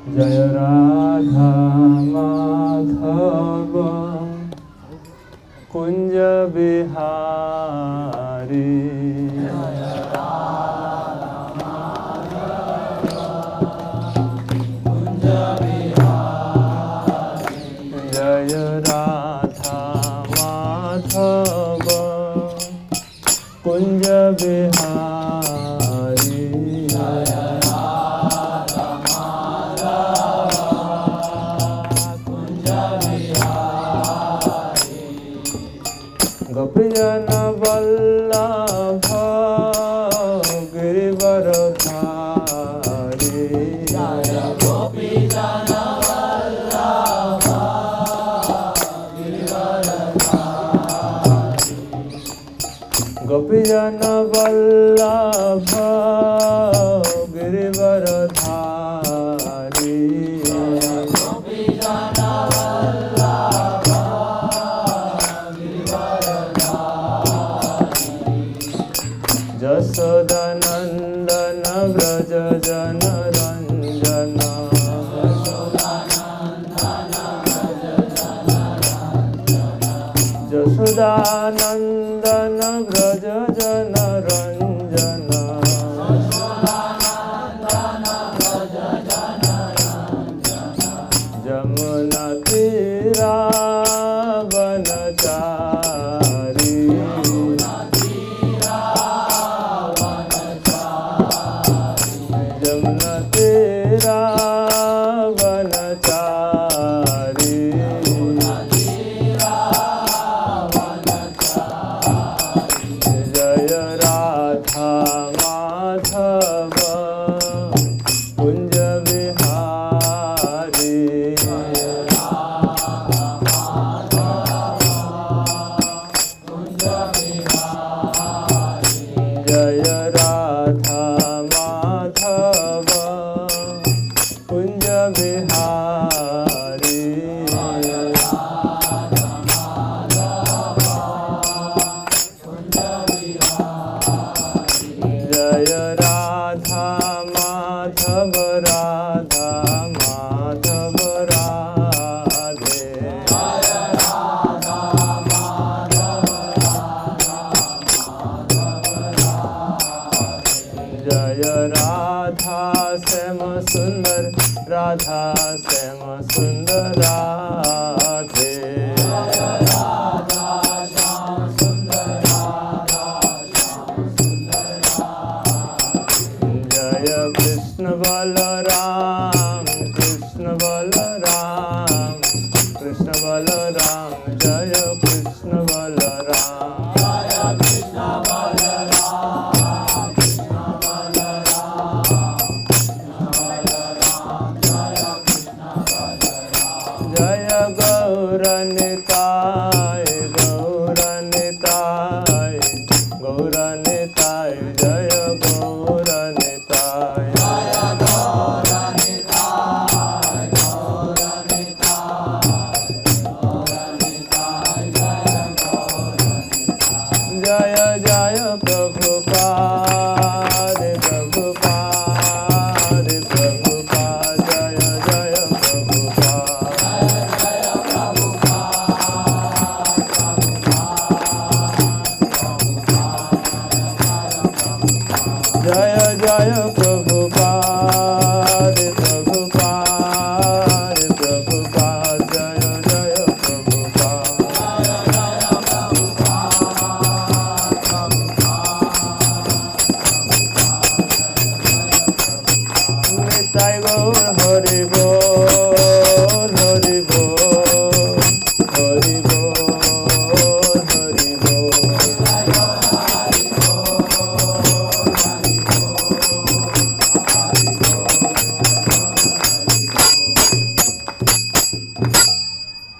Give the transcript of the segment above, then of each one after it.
जय राधा माधव कुंज बिहारी। जय राधा माधव कुंज बिहारी। गोपीजन वल्लभ गिरिवरधारी। गोपीजन वल्लभ गिरिवरधारी। गोपीजन वल्लभ गिरिवरधारी। यशोदानंदन व्रज जन रंजन। यशोदानंदन व्रज जन रंजन। जमुना तीरा वनचारी। जमुना तेरा वनचारी। जय राधा माधव कुंज बिहारी। जय राधा माधव कुंज बिहारी। जय राधा माधव राधा माधव राधे। जय राधा श्याम सुंदर राधा श्याम सुंदर राधे। जय कृष्ण बलराम कृष्ण बलराम कृष्ण बलराम। जय कृष्ण बलराम। जय गौरनिताय गौरनिताय गौरनिताय। जय गौरनिताय। जय जय प्रभुपाद प्रभुपाद प्रभुपाद। जय जय प्रभुपाद। जय जय प्रभुपाद प्रभुपाद प्रभुपाद। जय जय प्रभुपाद। निताय गौर हरि बोल हरि बोल हरि बोल हरि बोल।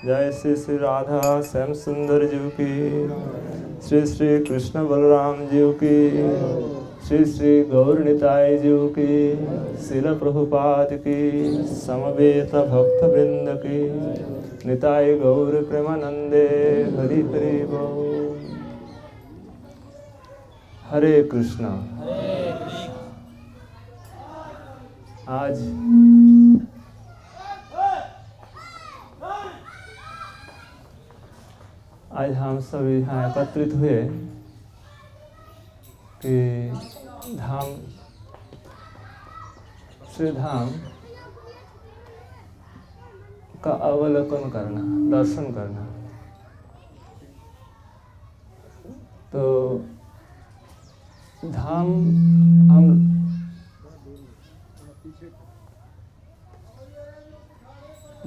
जय श्री श्री राधा श्याम सुंदर जी की। श्री श्री कृष्ण बलराम जी की। श्री श्री गौर निताय जी की। शिल प्रभुपाद की। समवेत भक्त वृंद की। निताय गौर प्रेमानंदे हरि हरि बोल। हरे कृष्णा। आज आज हम सब यहाँ एकत्रित हुए कि धाम श्री धाम का अवलोकन करना, दर्शन करना। तो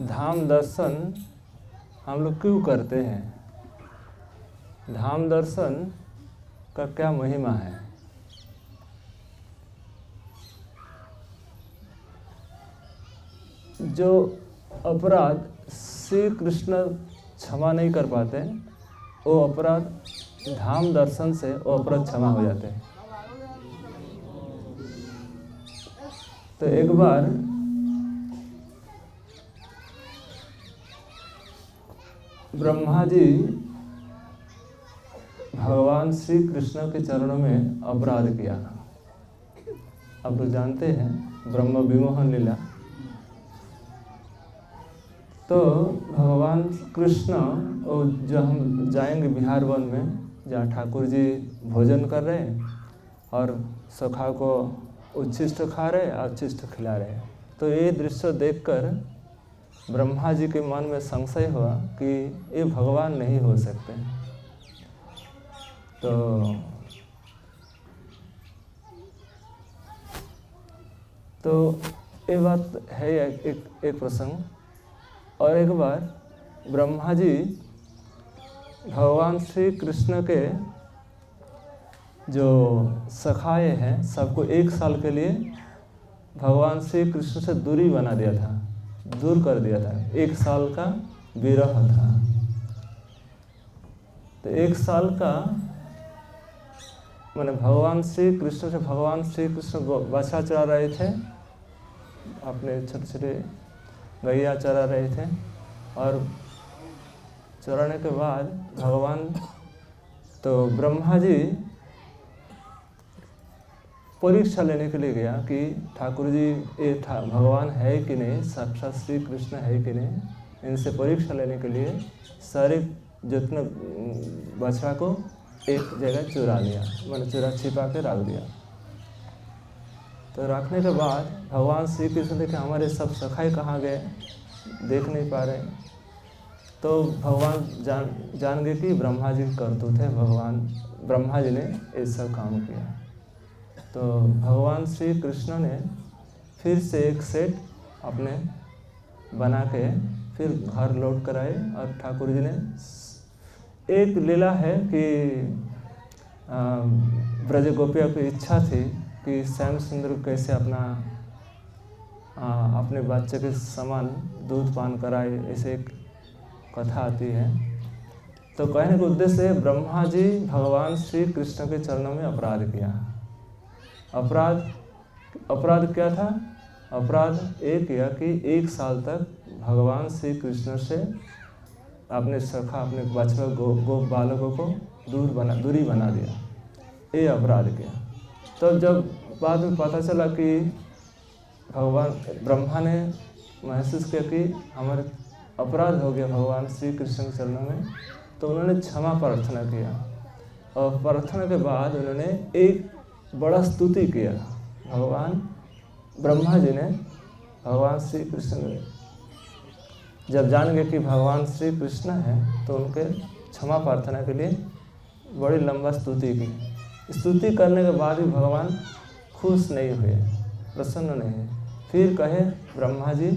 धाम दर्शन हम लोग क्यों करते हैं? धाम दर्शन का क्या महिमा है? जो अपराध श्री कृष्ण क्षमा नहीं कर पाते, वो अपराध धाम दर्शन से वो अपराध क्षमा हो जाते हैं। तो एक बार ब्रह्मा जी भगवान श्री कृष्ण के चरणों में अपराध किया। आप लोग जानते हैं ब्रह्म विमोहन लीला। तो भगवान कृष्ण और जो हम जाएंगे बिहार वन में, जहाँ ठाकुर जी भोजन कर रहे हैं और सखा को उच्छिष्ट खा रहे, अवच्छिष्ट खिला रहे। तो ये दृश्य देखकर ब्रह्मा जी के मन में संशय हुआ कि ये भगवान नहीं हो सकते। तो ये बात है एक प्रसंग। और एक बार ब्रह्मा जी भगवान श्री कृष्ण के जो सखाए हैं सबको 1 साल के लिए भगवान श्री कृष्ण से दूरी बना दिया था, दूर कर दिया था। 1 साल का विरह था। तो 1 साल का मैंने भगवान श्री कृष्ण से भगवान श्री कृष्ण बछड़ा चरा रहे थे, अपने छोटे छोटे गैया चरा रहे थे। और चराने के बाद भगवान तो ब्रह्मा जी परीक्षा लेने के लिए गया कि ठाकुर जी ये भगवान है कि नहीं, साक्षात श्री कृष्ण है कि नहीं। इनसे परीक्षा लेने के लिए सारे जितने बछड़ा को एक जगह चुरा लिया, मैंने चुरा छिपा के रख दिया। तो रखने के बाद भगवान श्री कृष्ण देखे हमारे सब सखाई कहाँ गए, देख नहीं पा रहे। तो भगवान जान गए कि ब्रह्मा जी करतूत है, भगवान ब्रह्मा जी ने ये सब काम किया। तो भगवान श्री कृष्ण ने फिर से एक सेट अपने बना के फिर घर लौट कर आए। और ठाकुर जी ने एक लीला है कि ब्रज गोपिया की इच्छा थी कि श्याम सुंदर कैसे अपने बच्चे के समान दूध पान कराए, ऐसे एक कथा आती है। तो कहने का उद्देश्य है ब्रह्मा जी भगवान श्री कृष्ण के चरणों में अपराध किया। अपराध क्या था? अपराध ये किया कि 1 साल तक भगवान श्री कृष्ण से अपने सखा अपने बछड़ा गो बालकों को दूरी बना दिया, ये अपराध किया। तो जब बाद में पता चला कि भगवान ब्रह्मा ने महसूस किया कि हमारे अपराध हो गया भगवान श्री कृष्ण के चरणों में, तो उन्होंने क्षमा प्रार्थना किया। और प्रार्थना के बाद उन्होंने एक बड़ा स्तुति किया। भगवान ब्रह्मा जी ने भगवान श्री कृष्ण जब जान गए कि भगवान श्री कृष्ण है, तो उनके क्षमा प्रार्थना के लिए बड़ी लंबा स्तुति की। स्तुति करने के बाद भी भगवान खुश नहीं हुए, प्रसन्न नहीं हुए। फिर कहे ब्रह्मा जी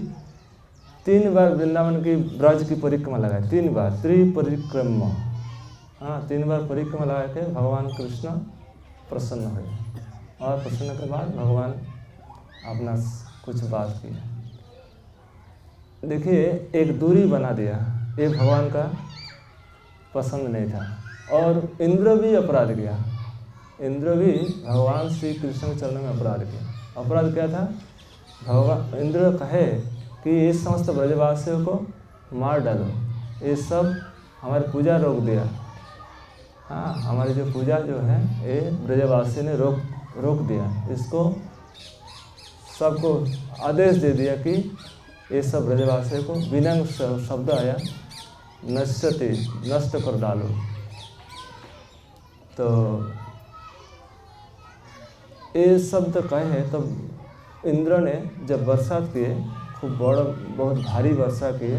3 बार वृंदावन की ब्रज की परिक्रमा लगाए, 3 बार त्रिपरिक्रमा, 3 बार परिक्रमा लगा के भगवान कृष्ण प्रसन्न हुए। और प्रसन्न के बाद भगवान अपना कुछ बात की। देखिए एक दूरी बना दिया, ये भगवान का पसंद नहीं था। और इंद्र भी अपराध किया, इंद्र भी भगवान श्री कृष्ण के चरणों में अपराध किया। अपराध क्या था? भगवान इंद्र कहे कि इस समस्त ब्रजवासियों को मार डालो, ये सब हमारी पूजा रोक दिया। हमारी जो पूजा जो है ये ब्रजवासी ने रोक दिया। इसको सबको आदेश दे दिया कि ये सब ब्रजवासियों को विनम्र शब्द आया नश्यति, नष्ट कर डालो। तो ये शब्द कहे तब इंद्र ने जब बरसात किए, खूब बड़ा बहुत भारी वर्षा किए,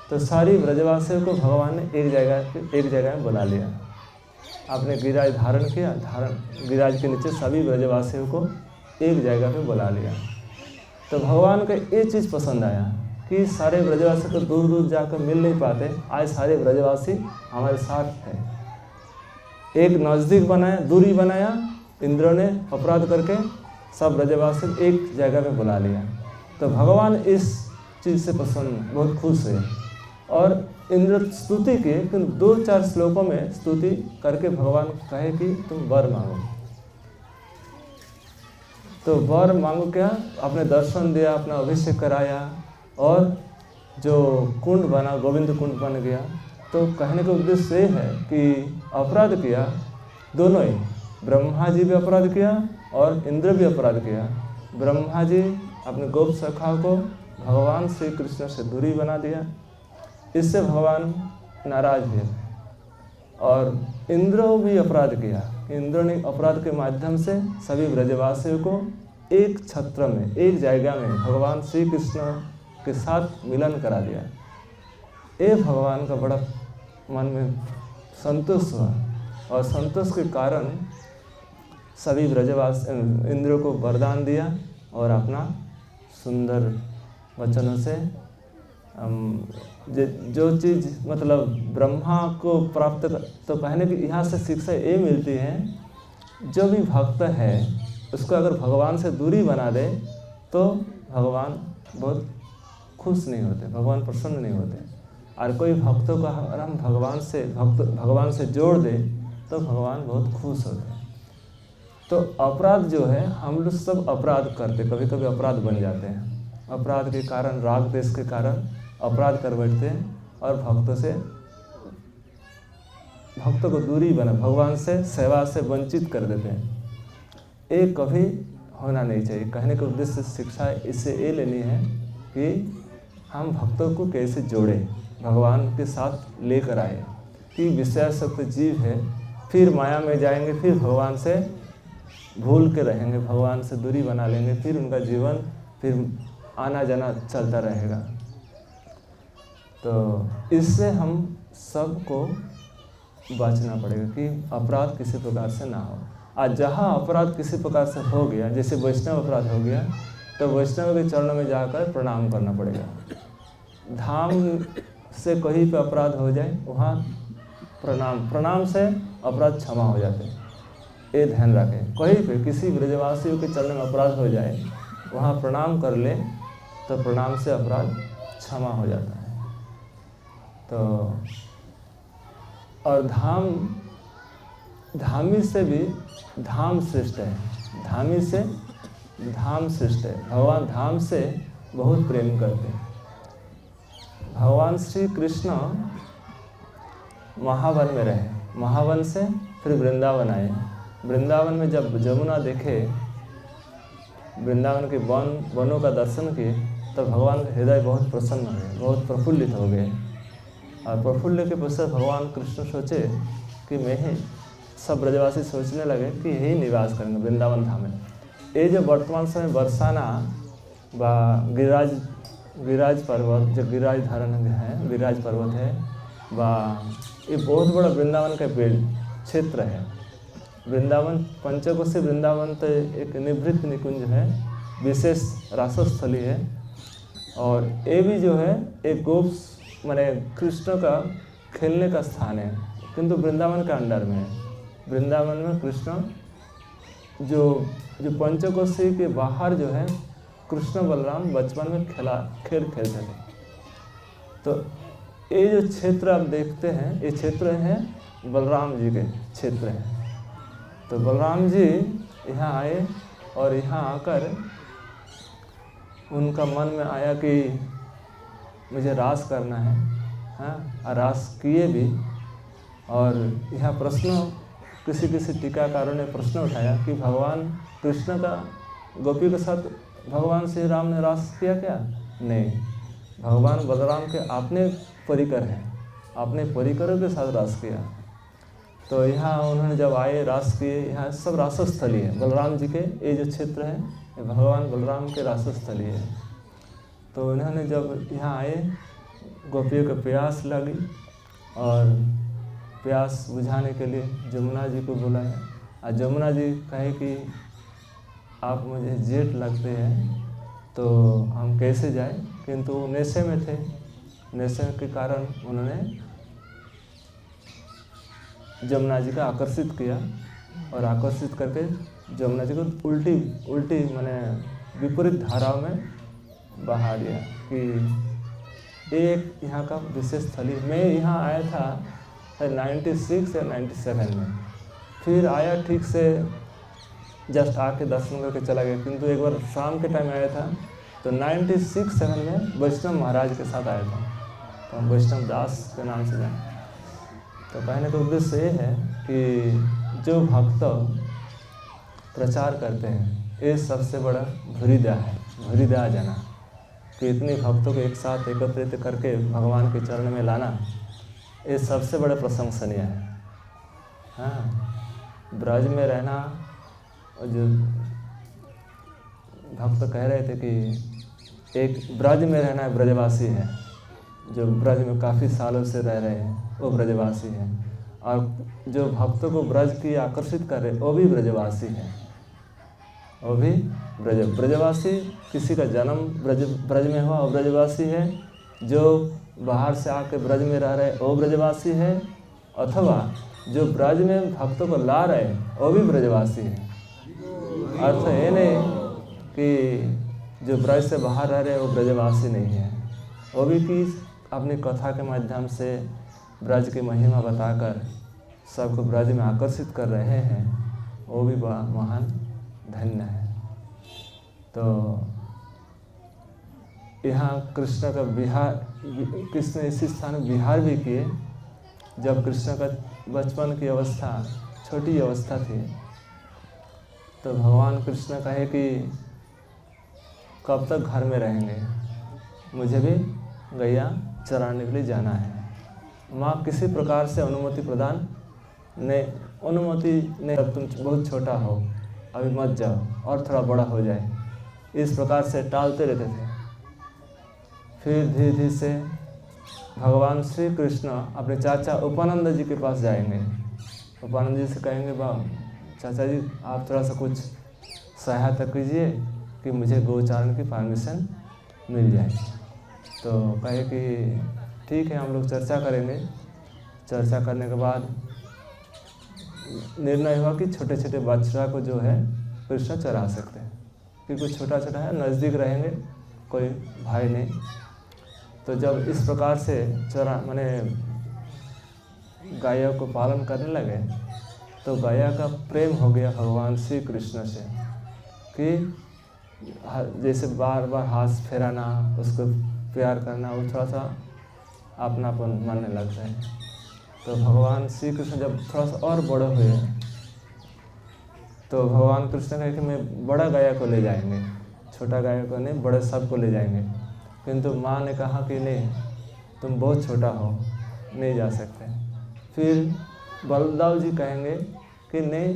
तो सारी ब्रजवासियों को भगवान ने एक जगह में बुला लिया। आपने गिरिराज धारण किया, गिरिराज के नीचे सभी ब्रजवासियों को एक जगह पे बुला लिया। तो भगवान को ये चीज़ पसंद आया कि सारे ब्रजवासी को दूर दूर जाकर मिल नहीं पाते, आज सारे ब्रजवासी हमारे साथ हैं। एक नज़दीक बनाया, दूरी बनाया, इंद्र ने अपराध करके सब ब्रजवासी एक जगह पे बुला लिया। तो भगवान इस चीज़ से पसंद, बहुत खुश हुए और इंद्र स्तुति किए, किंतु 2-4 श्लोकों में स्तुति करके भगवान कहे कि तुम वर मांगो। तो वर मांगो क्या? अपने दर्शन दिया, अपना अभिषेक कराया और जो कुंड बना, गोविंद कुंड बन गया। तो कहने का उद्देश्य ये है कि अपराध किया दोनों ही, ब्रह्मा जी भी अपराध किया और इंद्र भी अपराध किया। ब्रह्मा जी अपने गोप सखा को भगवान श्री कृष्ण से दूरी बना दिया, इससे भगवान नाराज हुए। और इंद्र भी अपराध किया, इंद्र ने अपराध के माध्यम से सभी ब्रजवासियों को एक छत्र में, एक जगह में भगवान श्री कृष्ण के साथ मिलन करा दिया। ये भगवान का बड़ा मन में संतोष हुआ और संतोष के कारण सभी ब्रजवासी इंद्र को वरदान दिया और अपना सुंदर वचनों से जो चीज़ मतलब ब्रह्मा को प्राप्त तो कहने की यहाँ से शिक्षा ये मिलती है, जो भी भक्त है उसको अगर भगवान से दूरी बना दे तो भगवान बहुत खुश नहीं होते, भगवान प्रसन्न नहीं होते। और कोई भक्तों को अगर हम भगवान से जोड़ दे तो भगवान बहुत खुश होते हैं। तो अपराध जो है, हम लोग सब अपराध करते, कभी कभी अपराध बन जाते हैं, अपराध के कारण, राग देश के कारण अपराध कर बैठते हैं और भक्तों को दूरी बना, भगवान से सेवा से वंचित कर देते हैं। ये कभी होना नहीं चाहिए। कहने का उद्देश्य शिक्षा इससे ये लेनी है कि हम भक्तों को कैसे जोड़ें, भगवान के साथ लेकर आए। कि विषयासक्त जीव है, फिर माया में जाएंगे, फिर भगवान से भूल के रहेंगे, भगवान से दूरी बना लेंगे, फिर उनका जीवन फिर आना जाना चलता रहेगा। तो इससे हम सबको बचना पड़ेगा कि अपराध किसी प्रकार से ना हो। आज जहाँ अपराध किसी प्रकार से हो गया, जैसे वैष्णव अपराध हो गया, तो वैष्णव के चरणों में जाकर प्रणाम करना पड़ेगा। धाम से कहीं पे अपराध हो जाए, वहाँ प्रणाम से अपराध क्षमा हो जाते हैं, ये ध्यान रखें। कहीं पे किसी ब्रजवासियों के चरणों में अपराध हो जाए, वहाँ प्रणाम कर ले तो प्रणाम से अपराध क्षमा हो जाता है। तो और धामी से भी धाम श्रेष्ठ है, धामी से धाम श्रेष्ठ है। भगवान धाम से बहुत प्रेम करते हैं। भगवान श्री कृष्ण महावन में रहे, महावन से फिर वृंदावन आए। वृंदावन में जब जमुना देखे, वृंदावन के वनों का दर्शन किए, तो भगवान का हृदय बहुत प्रसन्न हो गए, बहुत प्रफुल्लित हो गए। और प्रफुल्ल के पश्चात भगवान कृष्ण सोचे कि मैं ही, सब ब्रजवासी सोचने लगे कि यही निवास करेंगे वृंदावन धाम में। ये जो वर्तमान समय बरसाना व गिरिराज पर्वत, जो गिरिराज धारण है, गिरिराज पर्वत है, ये बहुत बड़ा वृंदावन का क्षेत्र है। वृंदावन पंचकोशी वृंदावन तो एक निभृत निकुंज है, विशेष रासस्थली है। और ये भी जो है एक गोप माने कृष्ण का खेलने का स्थान है, किंतु वृंदावन के अंडर में है। वृंदावन में कृष्ण जो पंचकोशी के बाहर जो है, कृष्ण बलराम बचपन में खेल खेलते थे। तो ये जो क्षेत्र आप देखते हैं, ये क्षेत्र है बलराम जी के क्षेत्र है। तो बलराम जी यहाँ आए और यहाँ आकर उनका मन में आया कि मुझे रास करना है, हाँ, रास किए भी। और यहाँ प्रश्न किसी टीकाकारों ने प्रश्न उठाया कि भगवान कृष्ण का गोपी के साथ भगवान श्री राम ने रास किया क्या? नहीं, भगवान बलराम के अपने परिकर हैं, अपने परिकरों के साथ रास किया। तो यहाँ उन्होंने जब आए रास किए, यहाँ सब रासस्थली है, बलराम जी के ये जो क्षेत्र है ये भगवान बलराम के रासस्थली है। तो उन्होंने जब यहाँ आए, गोपियों को प्यास लगी और प्यास बुझाने के लिए जमुना जी को बुलाया। और जमुना जी कहे कि आप मुझे जेठ लगते हैं तो हम कैसे जाएं, किंतु वो नशे में थे। नशे के कारण उन्होंने जमुना जी का आकर्षित किया और आकर्षित करके जमुना जी को उल्टी माने विपरीत धाराओं में बहा दिया। कि एक यहाँ का विशेष स्थली, मैं यहाँ आया था 96 या 97 में, फिर आया ठीक से जस्ट आके दर्शन करके चला गया। किंतु एक बार शाम के टाइम आया था तो 96-7 में वैष्णव महाराज के साथ आया था, तो हम वैष्णव दास के नाम से जाए। तो कहने का उद्देश्य ये है कि जो भक्त प्रचार करते हैं ये सबसे बड़ा भूरिदा है, भूरिदा जाना, कि इतने भक्तों को एक साथ एकत्रित करके भगवान के चरण में लाना, ये सबसे बड़ा प्रशंसनीय है। हाँ, ब्रज में रहना, और जो भक्त कह रहे थे कि एक ब्रज में रहना ब्रजवासी है, जो ब्रज में काफ़ी सालों से रह रहे हैं वो ब्रजवासी है, और जो भक्तों को ब्रज की आकर्षित कर रहे वो भी ब्रजवासी है, वो भी ब्रजवासी। किसी का जन्म ब्रज में हुआ वो ब्रजवासी है, जो बाहर से आके ब्रज में रह रहे वो ब्रजवासी है, अथवा जो ब्रज में भक्तों को ला रहे वो भी ब्रजवासी है। अर्थ ये नहीं कि जो ब्रज से बाहर रह रहे वो ब्रजवासी नहीं है, वो भी कि अपनी कथा के माध्यम से ब्रज की महिमा बताकर सबको ब्रज में आकर्षित कर रहे हैं, वो भी बड़ा महान धन्य है। तो यहाँ कृष्ण का विहार, कृष्ण इसी स्थान विहार भी किए। जब कृष्ण का बचपन की अवस्था, छोटी अवस्था थी, तो भगवान कृष्ण कहे कि कब तक घर में रहेंगे, मुझे भी गैया चराने के लिए जाना है। माँ किसी प्रकार से अनुमति प्रदान नहीं, अनुमति नहीं, अब तुम बहुत छोटा हो, अभी मत जाओ, और थोड़ा बड़ा हो जाए, इस प्रकार से टालते रहते थे। फिर धीरे धीरे से भगवान श्री कृष्ण अपने चाचा उपानंद जी के पास जाएंगे। उपानंद जी से कहेंगे, चाचा जी आप थोड़ा सा कुछ सहायता कीजिए कि मुझे गोचारण की परमिशन मिल जाए। तो कहे कि ठीक है, हम लोग चर्चा करेंगे। चर्चा करने के बाद निर्णय हुआ कि छोटे छोटे बच्चा को जो है कृष्ण चरा सकते हैं, क्योंकि छोटा छोटा है, नज़दीक रहेंगे, कोई भाई नहीं। तो जब इस प्रकार से माने गायों को पालन करने लगे, तो गाया का प्रेम हो गया भगवान श्री कृष्ण से, कि जैसे बार बार हाथ फेराना, उसको प्यार करना, वो थोड़ा सा अपनापन मानने लगता है। तो भगवान श्री कृष्ण जब थोड़ा सा और बड़े हुए, तो भगवान कृष्ण कहे कि मैं बड़ा गाया को ले जाएंगे, छोटा गाया को नहीं, बड़े सब को ले जाएंगे। किंतु माँ ने कहा कि नहीं, तुम बहुत छोटा हो, नहीं जा सकते। फिर बलदाव जी कहेंगे कि नहीं,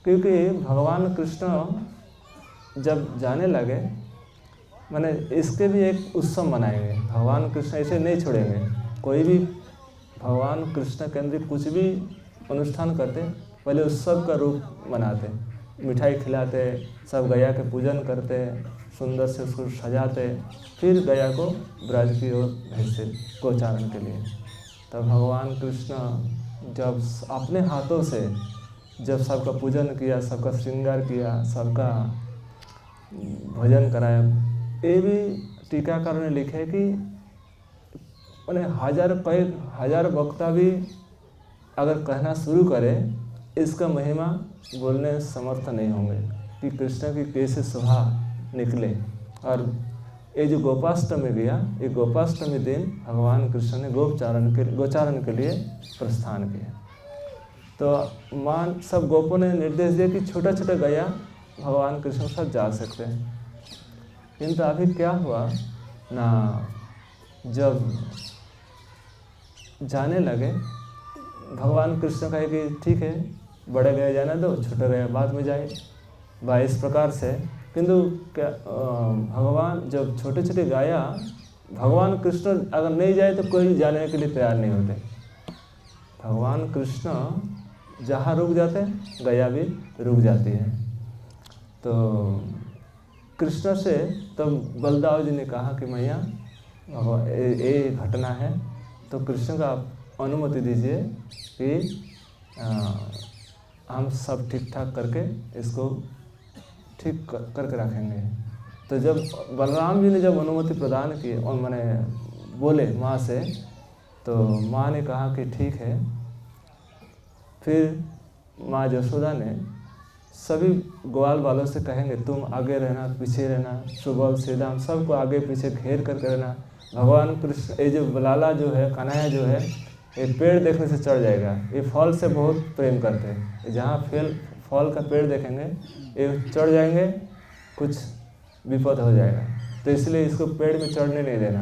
क्योंकि भगवान कृष्ण जब जाने लगे, माने इसके भी एक उत्सव मनाएंगे। भगवान कृष्ण ऐसे नहीं छोड़ेंगे, कोई भी भगवान कृष्ण के अंदर कुछ भी अनुष्ठान करते पहले उत्सव का रूप मनाते, मिठाई खिलाते, सब गया के पूजन करते, सुंदर से उसको सजाते, फिर गया को ब्रज की ओर भेजते गोचारण के लिए। तब भगवान कृष्ण जब अपने हाथों से जब सबका पूजन किया, सबका श्रृंगार किया, सबका भोजन कराया, ये भी टीकाकार ने लिखे कि उन्हें हजार वक्ता भी अगर कहना शुरू करे, इसका महिमा बोलने समर्थ नहीं होंगे कि कृष्ण की कैसे शोभा निकले। और ये जो गोपाष्टमी गया, ये गोपाष्टमी दिन भगवान कृष्ण ने गोचारण के लिए प्रस्थान किया। तो मां सब गोपों ने निर्देश दिया कि छोटा छोटा गया भगवान कृष्ण के साथ जा सकते हैं। किंतु अभी क्या हुआ ना, जब जाने लगे, भगवान कृष्ण कहे कि ठीक है, बड़े गए जाने दो, छोटे गए बाद में जाए, इस प्रकार से। किंतु क्या भगवान जब छोटे छोटे गाया, भगवान कृष्ण अगर नहीं जाए तो कोई जाने के लिए तैयार नहीं होते। भगवान कृष्ण जहाँ रुक जाते गया भी रुक जाती है। तो कृष्ण से तब बलदाव जी ने कहा कि मैया ये घटना है, तो कृष्ण का आप अनुमति दीजिए कि हम सब ठीक ठाक करके इसको ठीक करके रखेंगे। तो जब बलराम जी ने जब अनुमति प्रदान की और मैंने बोले माँ से, तो माँ ने कहा कि ठीक है। फिर माँ यशोदा ने सभी ग्वाल वालों से कहेंगे तुम आगे रहना, पीछे रहना, सुबह सीधा सबको आगे पीछे घेर करके रहना। भगवान कृष्ण ये जो लाला जो है, कन्हैया जो है, ये पेड़ देखने से चढ़ जाएगा। ये फल से बहुत प्रेम करते हैं, जहाँ फल का पेड़ देखेंगे ये चढ़ जाएंगे, कुछ विपद हो जाएगा। तो इसलिए इसको पेड़ में चढ़ने नहीं देना।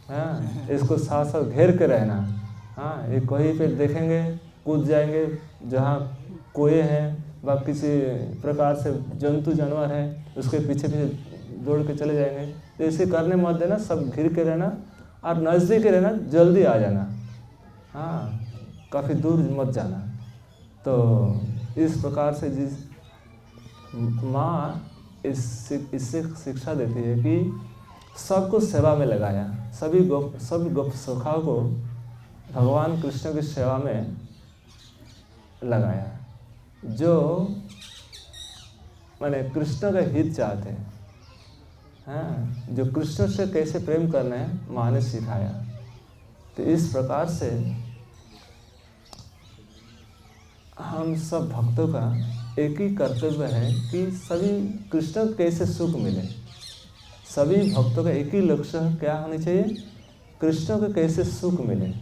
हाँ, इसको साथ साथ घेर के रहना। हाँ, ये कहीं पे देखेंगे कूद जाएंगे, जहाँ कोए हैं व किसी प्रकार से जंतु जानवर है उसके पीछे पीछे दौड़ के चले जाएंगे। तो इसे करने मत देना, सब घिर के रहना और नज़दीक रहना, जल्दी आ जाना। हाँ, काफ़ी दूर मत जाना। तो इस प्रकार से जिस माँ इससे शिक्षा देती है कि सबको सेवा में लगाया, सभी गोप सखाओं को भगवान कृष्ण की सेवा में लगाया, जो माने कृष्ण का हित चाहते हैं। हाँ, जो कृष्ण से कैसे प्रेम करना है माँ ने सिखाया। तो इस प्रकार से हम सब भक्तों का एक ही कर्तव्य है कि सभी कृष्ण को कैसे सुख मिले। सभी भक्तों का एक ही लक्ष्य क्या होनी चाहिए, कृष्ण को कैसे सुख मिले।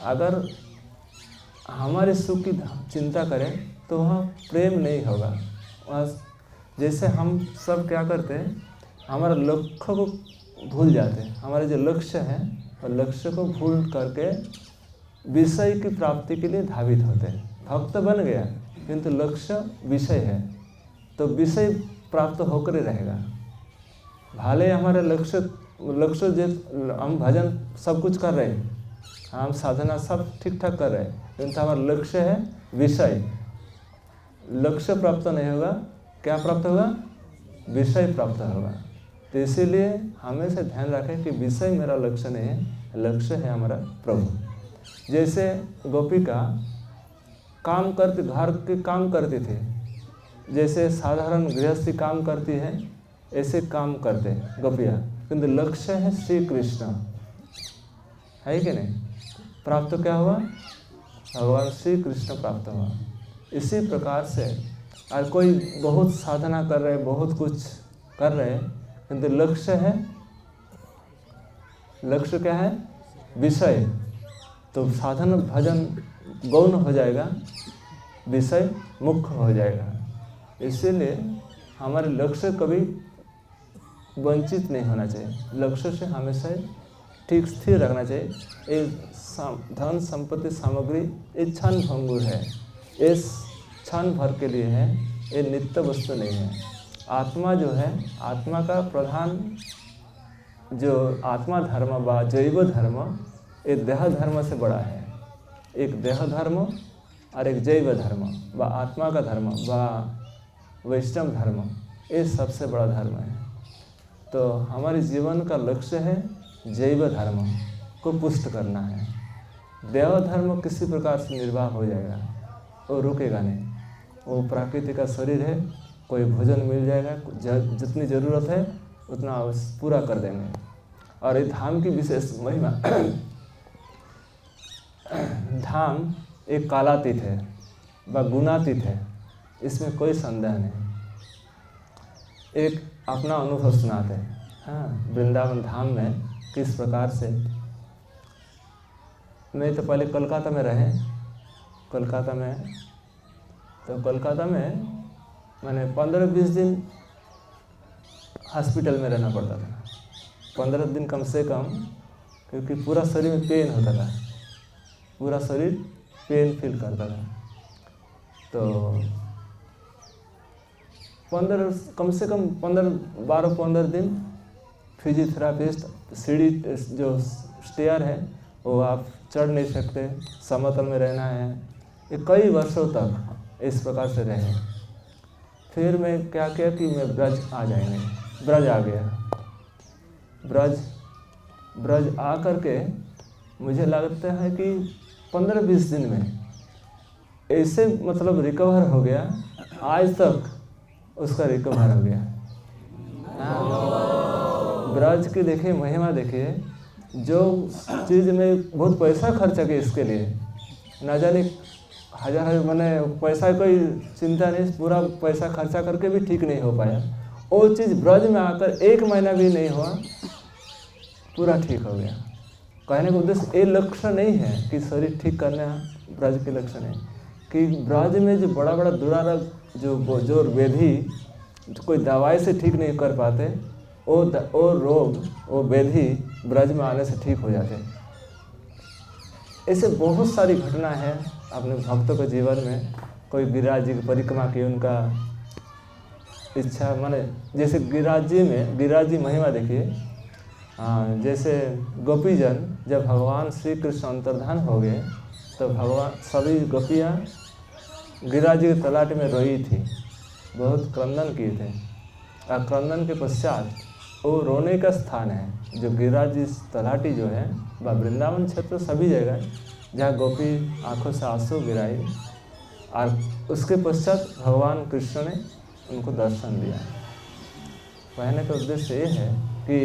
अगर हमारे सुख की चिंता करें तो वहाँ प्रेम नहीं होगा। वहाँ जैसे हम सब क्या करते हैं, हमारे लक्ष्य को भूल जाते हैं। हमारे जो लक्ष्य है और लक्ष्य को भूल करके विषय की प्राप्ति के लिए धावित होते हैं। भक्त बन गया किंतु लक्ष्य विषय है, तो विषय प्राप्त होकर ही रहेगा। भले हमारे लक्ष्य जो हम भजन सब कुछ कर रहे हैं, हम साधना सब ठीक ठाक कर रहे हैं, किंतु हमारा लक्ष्य है विषय। लक्ष्य प्राप्त नहीं होगा, क्या प्राप्त होगा, विषय प्राप्त होगा। तो इसीलिए हमेशा ध्यान रखें कि विषय मेरा लक्ष्य नहीं है, लक्ष्य है हमारा प्रभु। जैसे गोपिका काम करती, घर के काम करती थी, जैसे साधारण गृहस्थी काम करती है ऐसे काम करते गोपियाँ, किंतु लक्ष्य है श्री कृष्ण, है कि नहीं। प्राप्त क्या हुआ, भगवान श्री कृष्ण प्राप्त हुआ। इसी प्रकार से और कोई बहुत साधना कर रहे, बहुत कुछ कर रहे, किंतु लक्ष्य है, लक्ष्य क्या है, विषय, तो साधन भजन गौण हो जाएगा, विषय मुख्य हो जाएगा। इसीलिए हमारे लक्ष्य कभी वंचित नहीं होना चाहिए, लक्ष्य से हमेशा ठीक स्थिर रखना चाहिए। ये धन संपत्ति सामग्री ये क्षण भंगुर है, इस क्षण भर के लिए है, ये नित्य वस्तु नहीं है। आत्मा जो है, आत्मा का प्रधान जो आत्मा धर्म व जैव धर्म, ये देह धर्म से बड़ा है। एक देह धर्म और एक जैव धर्म व आत्मा का धर्म व वैष्णव धर्म, ये सबसे बड़ा धर्म है। तो हमारे जीवन का लक्ष्य है जैव धर्म को पुष्ट करना है। देह धर्म किसी प्रकार से निर्वाह हो जाएगा, वो रुकेगा नहीं। वो प्रकृति का शरीर है, कोई भोजन मिल जाएगा, जितनी ज़रूरत है उतना पूरा कर देंगे। और ये धाम की विशेष महिमा, धाम एक कालातीत है व गुणातीत है, इसमें कोई संदेह नहीं। एक अपना अनुभव सुनाते हैं। हाँ, वृंदावन धाम में किस प्रकार से, मैं तो पहले कोलकाता में रहे, कोलकाता में मैंने 15-20 दिन हॉस्पिटल में रहना पड़ता था। 15 दिन कम से कम क्योंकि पूरा शरीर में पेन होता था, पूरा शरीर पेन फील करता था। तो 15 दिन फिजियोथेरापिस्ट, सीढ़ी जो स्टेयर है वो आप चढ़ नहीं सकते, समतल में रहना है। ये कई वर्षों तक इस प्रकार से रहे। फिर मैं क्या किया कि मैं ब्रज आ जाएंगे, ब्रज आ गया। ब्रज आ करके मुझे लगता है कि 15-20 दिन में ऐसे मतलब रिकवर हो गया, आज तक उसका रिकवर हो गया। ब्रज की देखिए महिमा, देखिए जो चीज़ में बहुत पैसा खर्चा किया इसके लिए, ना जाने हजार मैंने पैसा कोई चिंता नहीं, पूरा पैसा खर्चा करके भी ठीक नहीं हो पाया, वो चीज़ ब्रज में आकर 1 महीना भी नहीं हुआ, पूरा ठीक हो गया। कहने का उद्देश्य ये लक्ष्य नहीं है कि शरीर ठीक करना ब्रज के लक्ष्य नहीं, कि ब्रज में जो बड़ा बड़ा दुरारोग जो व्याधि कोई दवाई से ठीक नहीं कर पाते, वो रोग वो व्याधि ब्रज में आने से ठीक हो जाते। ऐसे बहुत सारी घटना है अपने भक्तों के जीवन में। कोई गिरिराज जी की परिक्रमा की, उनका इच्छा माने जैसे गिरिराज जी महिमा देखिए। जैसे गोपीजन जब भगवान श्री कृष्ण अंतर्धान हो गए तो भगवान सभी गोपियाँ गिरिराज जी के तलाट में रोई थी, बहुत क्रंदन किए थे। और क्रंदन के पश्चात वो रोने का स्थान है जो गिरिराज जी तलाटी जो है, वह वृंदावन क्षेत्र सभी जगह जहाँ गोपी आंखों से आंसू गिराई, और उसके पश्चात भगवान कृष्ण ने उनको दर्शन दिया। कहने का उद्देश्य ये है कि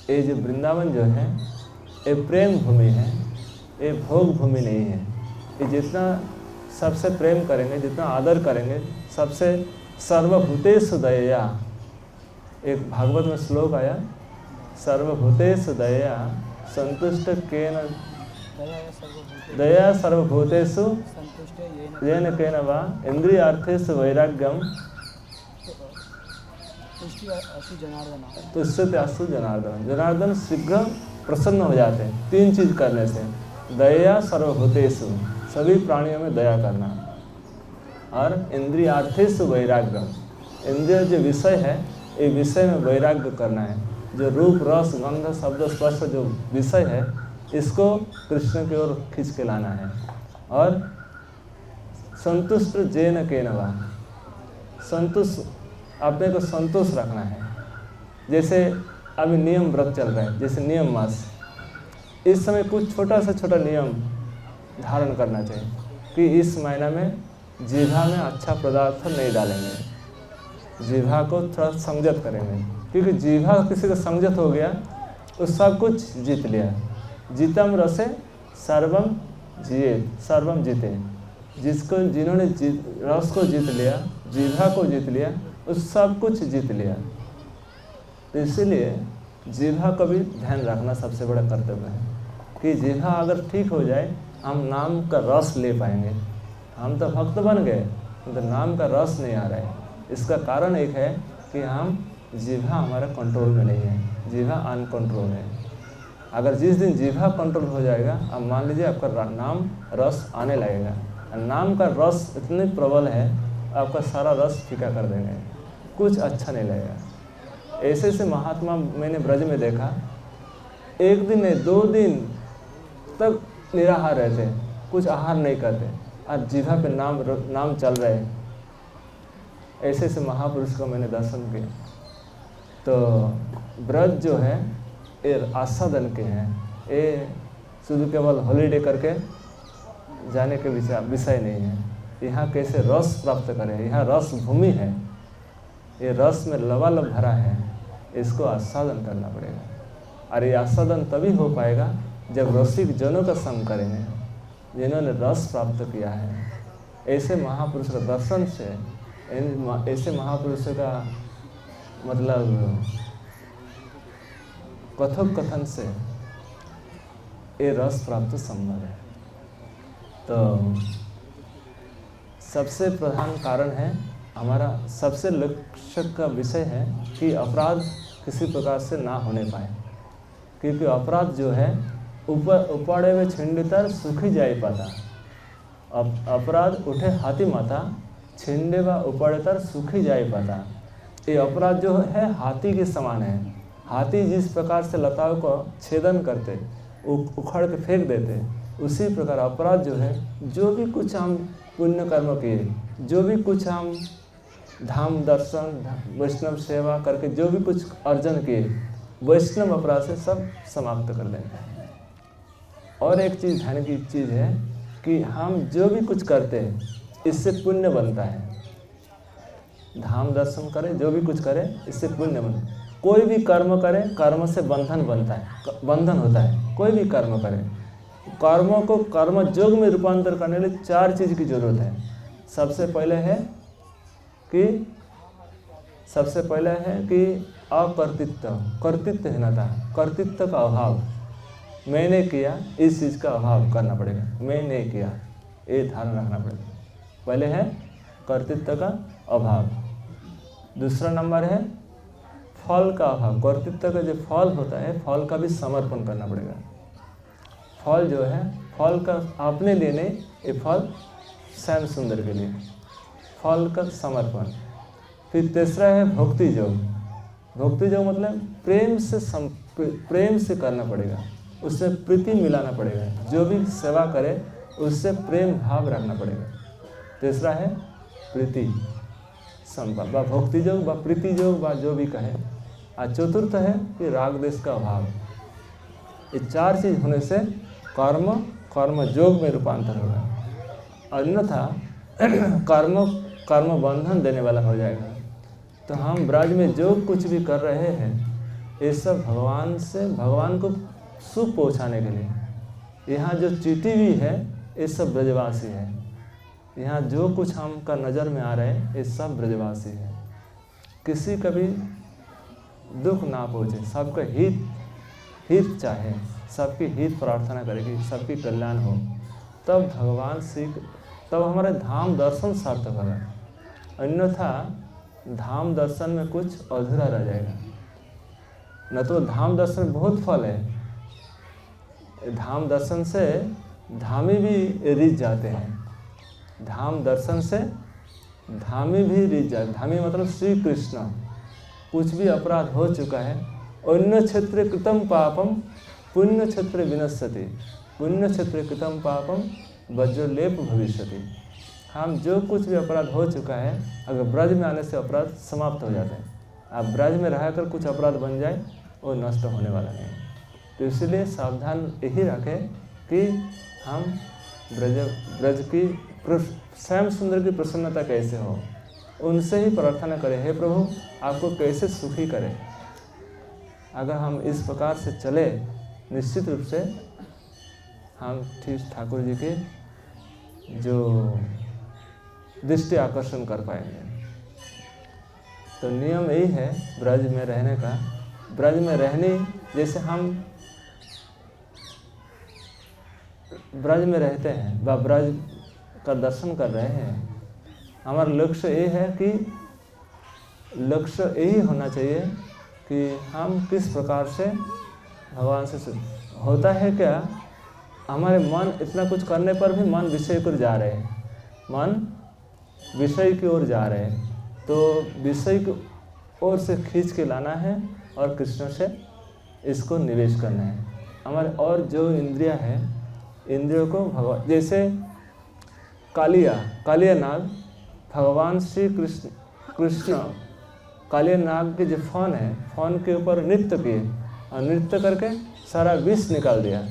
ये जो वृंदावन जो है ये प्रेम भूमि है, ये भोग भूमि नहीं है। ये जितना सबसे प्रेम करेंगे, जितना आदर करेंगे, सबसे सर्वभूतेषु दयया, एक भागवत में श्लोक आया, सर्वभूतेषु दयया संतुष्ट केन दया सर्वभूतेषु येन केन वा इंद्रियार्थेषु वैराग्यम तुष्यते अस्तु जनार्दन। जनार्दन शीघ्र प्रसन्न हो जाते हैं 3 चीज करने से, दया सर्वभूतेषु, सभी प्राणियों में दया करना, और इंद्रियार्थेषु वैराग्यम, इंद्रिय जो विषय है ये विषय में वैराग्य करना है। जो रूप रस गंध शब्द स्पर्श जो विषय है इसको कृष्ण की ओर खींच के लाना है। और संतुष्ट जेन केन वा, संतुष्ट अपने को संतोष रखना है। जैसे अभी नियम व्रत चल रहा है, जैसे नियम मास, इस समय कुछ छोटा से छोटा नियम धारण करना चाहिए कि इस महीना में जीभा में अच्छा पदार्थ नहीं डालेंगे, जीभा को थोड़ा संयत करेंगे, क्योंकि जीभा किसी का संयत हो गया तो सब कुछ जीत लिया। जीतम रसे सर्वम जियेत, सर्वम जीते। जिन्होंने रस को जीत लिया, जीभा को जीत लिया, उस सब कुछ जीत लिया। तो इसीलिए जीभा का भी ध्यान रखना सबसे बड़ा कर्तव्य है कि जीभा अगर ठीक हो जाए हम नाम का रस ले पाएंगे। हम तो भक्त बन गए तो नाम का रस नहीं आ रहा है। इसका कारण एक है कि हम जीभा हमारा कंट्रोल में नहीं है, जीभा अनकंट्रोल है। अगर जिस दिन जीभा कंट्रोल हो जाएगा, अब मान लीजिए आपका नाम रस आने लगेगा, नाम का रस इतने प्रबल है आपका सारा रस फीका कर देंगे, कुछ अच्छा नहीं लगेगा। ऐसे से महात्मा मैंने ब्रज में देखा, 1 दिन नहीं 2 दिन तक निराहार रहते, कुछ आहार नहीं करते और जीभा पे नाम चल रहे हैं। ऐसे से महापुरुष को मैंने दर्शन किया। तो ब्रज जो है ये आस्वादन के हैं, ये शुद्ध केवल हॉलीडे करके जाने के विषय नहीं है। यहाँ कैसे रस प्राप्त करें, यहाँ रस भूमि है, ये रस में लबालब भरा है, इसको आस्वादन करना पड़ेगा। और ये आस्वादन तभी हो पाएगा जब रसिक जनों का संग करेंगे, जिन्होंने रस प्राप्त किया है। ऐसे महापुरुष का दर्शन से, ऐसे महापुरुषों का मतलब कथोपकथन से ये रस प्राप्त संभव है। तो सबसे प्रधान कारण है हमारा, सबसे लक्ष्य का विषय है कि अपराध किसी प्रकार से ना होने पाए, क्योंकि अपराध जो है उपाड़े हुए छिंडितर सुखी जाई पाता। अपराध उठे हाथी माथा, छिंडे व उपाड़ेतर सुखी जाई पाता। ये अपराध जो है हाथी के समान है। हाथी जिस प्रकार से लताओं को छेदन करते, उखाड़ के फेंक देते, उसी प्रकार अपराध जो है, जो भी कुछ हम पुण्य कर्म किए, जो भी कुछ हम धाम दर्शन वैष्णव सेवा करके जो भी कुछ अर्जन किए, वैष्णव अपराध से सब समाप्त कर देते हैं। और एक चीज़ ध्यान की चीज़ है कि हम जो भी कुछ करते हैं इससे पुण्य बनता है। धाम दर्शन करें, जो भी कुछ करें, इससे पुण्य बनता है। कोई भी कर्म करें, कर्म से बंधन बनता है, बंधन होता है। कोई भी कर्म करें, कर्मों को कर्म योग में रूपांतर करने के लिए 4 चीज़ की जरूरत है। सबसे पहले है कि अकर्तृत्व, कर्तृत्वहीनता, कर्तृत्व का अभाव। मैंने किया, इस चीज़ का अभाव करना पड़ेगा। मैं नहीं किया, ये धारण रखना पड़ेगा। पहले है कर्तृत्व का अभाव। दूसरा नंबर है फल का अभाव। कर्तृत्व का जो फल होता है, फल का भी समर्पण करना पड़ेगा। फल जो है, फल का अपने लिए नहीं, ये फल श्याम सुंदर के लिए, फल का समर्पण। फिर तीसरा है भक्ति योग। भक्ति योग मतलब प्रेम से करना पड़ेगा, उससे प्रीति मिलाना पड़ेगा। जो भी सेवा करे उससे प्रेम भाव रखना पड़ेगा। तीसरा है प्रीति संभव व भक्ति योग व प्रीति योग व जो भी कहे। और चतुर्थ है कि राग द्वेष का अभाव। ये 4 चीज़ होने से कर्म योग में रूपांतर होगा। अन्यथा कर्म बंधन देने वाला हो जाएगा। तो हम ब्रज में जो कुछ भी कर रहे हैं, ये सब भगवान को सुख पहुँचाने के लिए। यहाँ जो चीटी भी है, ये सब ब्रजवासी है। यहाँ जो कुछ हमका नज़र में आ रहे हैं, ये सब ब्रजवासी है। किसी का भी दुख ना पहुँचे, सबका हित चाहे, सबकी हित प्रार्थना करेगी, सबकी कल्याण हो, तब तब हमारे धाम दर्शन सार्थक होगा। अन्यथा धाम दर्शन में कुछ अधूरा रह जाएगा। न तो धाम दर्शन में बहुत फल है, धाम दर्शन से धामी भी रिझ जाते हैं। धाम दर्शन से धामी भी रिझ जाते। धामी मतलब श्री कृष्ण। कुछ भी अपराध हो चुका है, अन्य क्षेत्र कृतम पापम पुण्य क्षेत्र विनश्यति, पुण्य क्षेत्र कृतम पापम वज्रलेप भविष्यति। हम जो कुछ भी अपराध हो चुका है, अगर ब्रज में आने से अपराध समाप्त हो जाते हैं। अब ब्रज में रहकर कुछ अपराध बन जाए, वो नष्ट होने वाला नहीं। तो इसलिए सावधान यही रखें कि हम ब्रज की श्याम सुंदर की प्रसन्नता कैसे हो, उनसे ही प्रार्थना करें, हे प्रभु आपको कैसे सुखी करें। अगर हम इस प्रकार से चले, निश्चित रूप से हम ठीक ठाकुर जी के जो दृष्टि आकर्षण कर पाएंगे। तो नियम यही है ब्रज में रहने का। ब्रज में रहने, जैसे हम ब्रज में रहते हैं व ब्रज का दर्शन कर रहे हैं, हमारा लक्ष्य ये है कि लक्ष्य यही होना चाहिए कि हम किस प्रकार से भगवान से होता है। क्या हमारे मन इतना कुछ करने पर भी मन विषय की ओर जा रहे हैं, मन विषय की ओर जा रहे हैं। तो विषय की ओर से खींच के लाना है और कृष्ण से इसको निवेश करना है हमारे। और जो इंद्रिया है, इंद्रियों को भगवान, जैसे कालिया नाग, भगवान श्री कृष्ण कालिया नाग के जो फन है, फन के ऊपर नृत्य किए और नृत्य करके सारा विष निकाल दिया।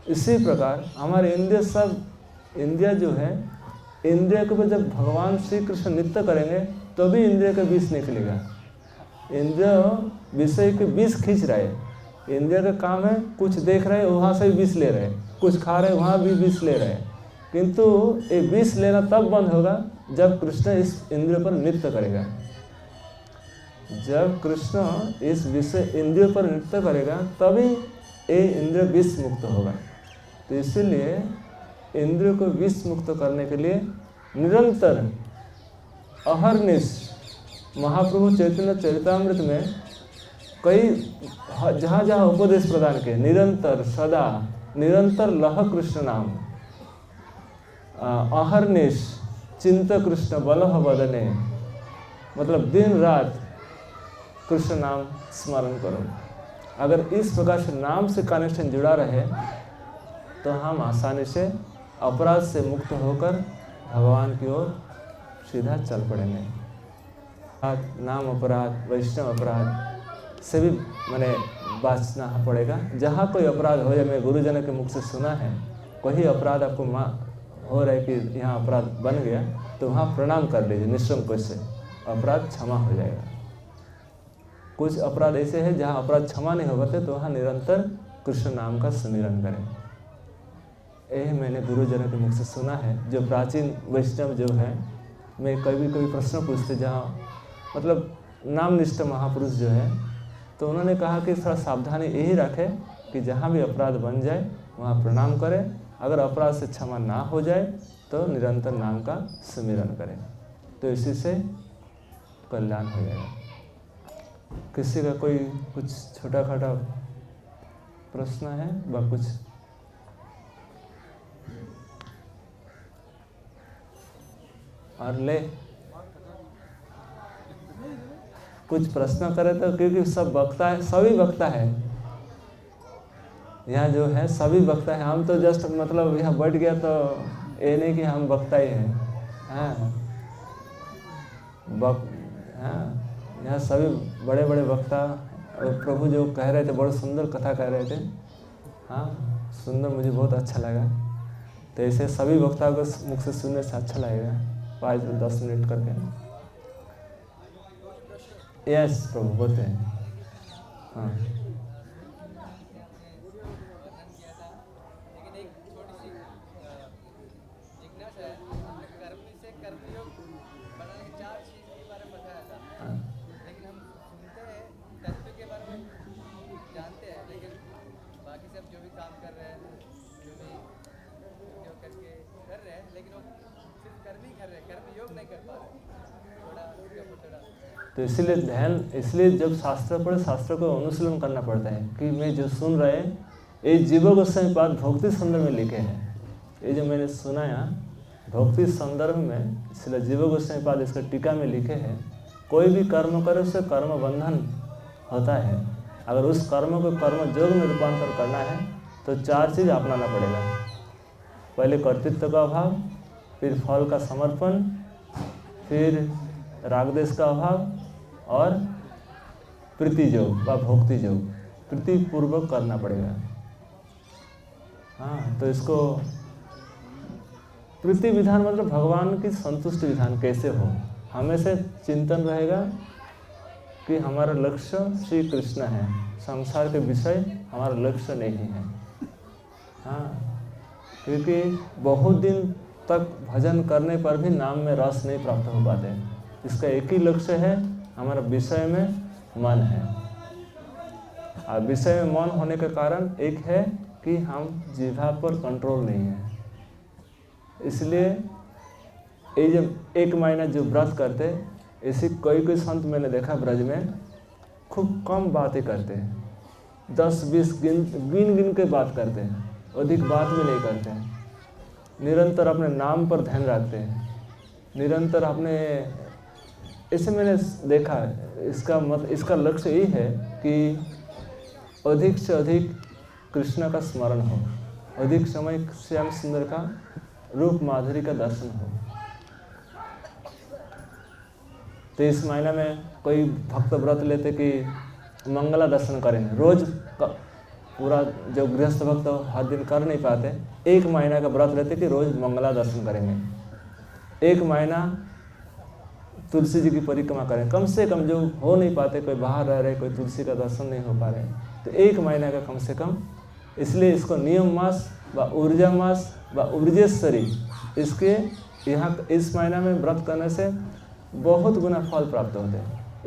इसी प्रकार हमारे इंद्रिया जो है, इंद्रिय के ऊपर जब भगवान श्री कृष्ण नृत्य करेंगे तो भी इंद्रिय का विष निकलेगा। इंद्रिय विषय के विष खींच रहे, इंद्रिय का काम है कुछ देख रहे वहाँ से भी विष ले रहे, कुछ खा रहे वहाँ भी विष ले रहे। किंतु ये विष लेना तब बंद होगा जब कृष्ण इस इंद्रिय पर नृत्य करेगा। जब कृष्ण इस विषय इंद्रियों पर नृत्य करेगा तभी ये इंद्रिय विष मुक्त होगा। तो इसीलिए इंद्रियों को विष मुक्त करने के लिए निरंतर अहरनिश महाप्रभु चैतन्य चरितामृत में कई जहाँ जहाँ उपदेश प्रदान किए, निरंतर सदा निरंतर लह कृष्ण नाम, अहरनिश चिंत कृष्ण बलह बदने, मतलब दिन रात कृष्ण नाम स्मरण करो। अगर इस प्रकार से नाम से कनेक्शन जुड़ा रहे तो हम आसानी से अपराध से मुक्त होकर भगवान की ओर सीधा चल पड़ेंगे। नाम अपराध, वैष्णव अपराध से भी मैंने बचना पड़ेगा। जहाँ कोई अपराध हो, या मैं गुरुजनों के मुख से सुना है, कोई अपराध आपको हो रहा है कि यहाँ अपराध बन गया, तो वहाँ प्रणाम कर लीजिए निःसंकोच से, अपराध क्षमा हो जाएगा। कुछ अपराध ऐसे हैं जहाँ अपराध क्षमा नहीं हो पाते, तो वहाँ निरंतर कृष्ण नाम का स्मरण करें। यह मैंने गुरुजनों के मुख से सुना है। जो प्राचीन वैष्णव जो है, मैं कभी कभी प्रश्न पूछते जहाँ मतलब नामनिष्ठ महापुरुष जो है, तो उन्होंने कहा कि थोड़ा सावधानी यही रखें कि जहाँ भी अपराध बन जाए वहाँ प्रणाम करें। अगर अपराध से क्षमा ना हो जाए तो निरंतर नाम का स्मरण करें, तो इसी से कल्याण हो जाएगा। किसी का कोई कुछ छोटा खाटा प्रश्न है व कुछ? और ले कुछ प्रश्न करे तो, क्योंकि सब वक्ता है, सभी वक्ता है यहाँ जो है, सभी वक्ता है। हम तो जस्ट मतलब यहाँ बैठ गया तो ये नहीं कि हम वक्ता ही हैं। हाँ, यहाँ सभी बड़े बड़े वक्ता, और प्रभु जो कह रहे थे, बड़े सुंदर कथा कह रहे थे। हाँ, सुंदर, मुझे बहुत अच्छा लगा। तो ऐसे सभी वक्ताओं को मुख से सुनने से अच्छा लगेगा, 5-10 मिनट करके। यस प्रभु, बोलते हैं। हाँ, तो इसलिए जब शास्त्र पढ़े, शास्त्र को अनुशीलन करना पड़ता है कि मैं जो सुन रहे हैं, ये जीव गोस्वामी पाद भक्ति संदर्भ में लिखे हैं। ये जो मैंने सुना यहाँ भक्ति संदर्भ में, इसलिए जीव गोस्वामी पाद इसका टीका में लिखे हैं, कोई भी कर्म करे उससे कर्म बंधन होता है। अगर उस कर्म को कर्म योग में रूपांतर करना है तो 4 चीज़ अपनाना पड़ेगा। पहले कर्तृत्व का अभाव, फिर फल का समर्पण, फिर रागदेश का अभाव, और प्रीति योग व भक्ति योग प्रीति पूर्वक करना पड़ेगा। हाँ, तो इसको प्रीति विधान मतलब भगवान की संतुष्टि विधान कैसे हो, हमें से चिंतन रहेगा कि हमारा लक्ष्य श्री कृष्ण है, संसार के विषय हमारा लक्ष्य नहीं है। हाँ, क्योंकि बहुत दिन तक भजन करने पर भी नाम में रस नहीं प्राप्त हो पाते। इसका एक ही लक्ष्य है, हमारा विषय में मन है। और विषय में मन होने के कारण एक है कि हम जिह्वा पर कंट्रोल नहीं है। इसलिए ये जब 1 महीना जो व्रत करते, ऐसी कोई संत मैंने देखा ब्रज में खूब कम बातें करते हैं, 10-20 गिन के बात करते हैं, अधिक बात भी नहीं करते हैं। निरंतर अपने नाम पर ध्यान रखते हैं, निरंतर अपने, ऐसे मैंने देखा। इसका लक्ष्य यही है कि अधिक से अधिक कृष्ण का स्मरण हो, अधिक समय श्याम सुंदर का रूप माधुरी का दर्शन हो। तो इस महीना में कोई भक्त व्रत लेते कि मंगला दर्शन करेंगे, रोज का पूरा जो गृहस्थ भक्त हर दिन कर नहीं पाते, 1 महीना का व्रत लेते कि रोज मंगला दर्शन करेंगे। 1 महीना तुलसी जी की परिक्रमा करें, कम से कम, जो हो नहीं पाते, कोई बाहर रह रहे, कोई तुलसी का दर्शन नहीं हो पा रहे, तो 1 महीना का कम से कम। इसलिए इसको नियम मास व ऊर्जा मास व ऊर्जेश्वरी, इसके यहाँ इस महीना में व्रत करने से बहुत गुना फल प्राप्त होते हैं।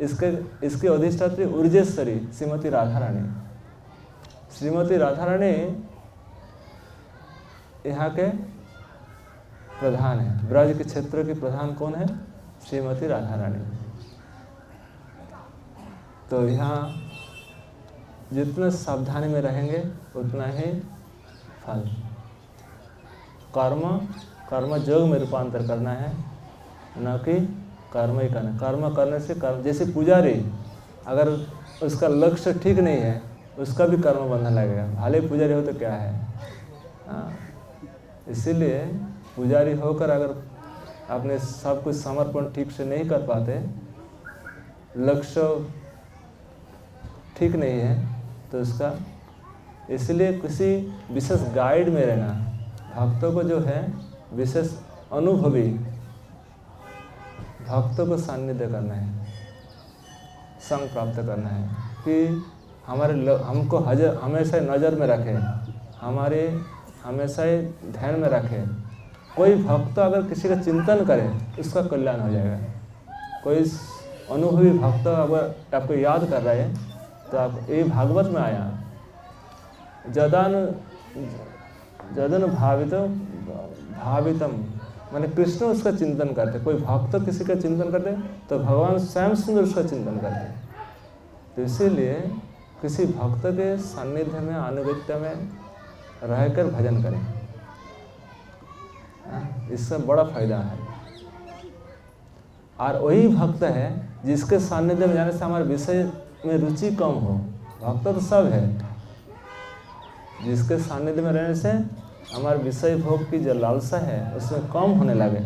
इसके अधिष्ठात्री ऊर्जेश्वरी श्रीमती राधा रानी। श्रीमती राधा रानी यहाँ के प्रधान है, ब्रज के क्षेत्र के प्रधान कौन है? श्रीमती राधा रानी। तो यहाँ जितने सावधानी में रहेंगे उतना ही फल। कर्म योग में रूपांतर करना है, न कि कर्म ही करना। कर्म करने से कर्म, जैसे पुजारी अगर उसका लक्ष्य ठीक नहीं है उसका भी कर्म बंधन लगेगा, भले पुजारी हो तो क्या है। इसीलिए पुजारी होकर अगर अपने सब कुछ समर्पण ठीक से नहीं कर पाते, लक्ष्य ठीक नहीं है तो उसका, इसलिए किसी विशेष गाइड में रहना, भक्तों को जो है विशेष अनुभवी भक्तों को सान्निध्य करना है, संग प्राप्त करना है कि हमको हमेशा नज़र में रखे, हमारे हमेशा ध्यान में रखे। कोई भक्त अगर किसी का चिंतन करे उसका कल्याण हो जाएगा। कोई अनुभवी भक्त अगर आपको याद कर रहा है तो आप, ये भागवत में आया, जदन भावितम माने कृष्ण उसका चिंतन करते। कोई भक्त किसी का चिंतन करते तो भगवान श्याम सुंदर उसका चिंतन करते। तो इसीलिए किसी भक्त के सानिध्य में, अनुगत्य में रहकर भजन करें, इससे बड़ा फायदा है। और वही भक्त है जिसके सानिध्य में जाने से हमारे विषय में रुचि कम हो। भक्त तो सब है, जिसके सानिध्य में रहने से हमारे विषय भोग की जो लालसा है उसमें कम होने लगे,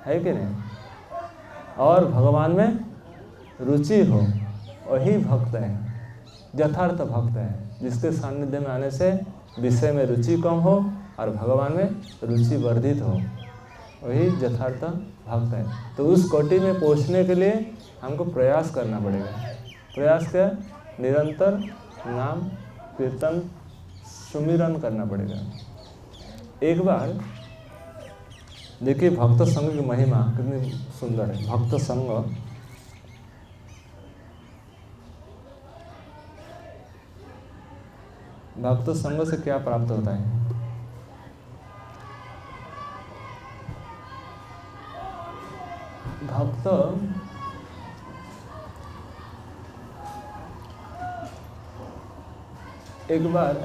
है कि नहीं, और भगवान में रुचि हो, वही भक्त है, यथार्थ भक्त है। जिसके सानिध्य में आने से विषय में रुचि कम हो और भगवान में रुचि वर्धित हो, वही यथार्थ भक्त है। तो उस कोटि में पहुंचने के लिए हमको प्रयास करना पड़ेगा। प्रयास क्या? निरंतर नाम कीर्तन सुमिरन करना पड़ेगा। एक बार देखिए भक्त संघ की महिमा कितनी सुंदर है। भक्त संघ, भक्त संघ से क्या प्राप्त होता है? भक्त एक बार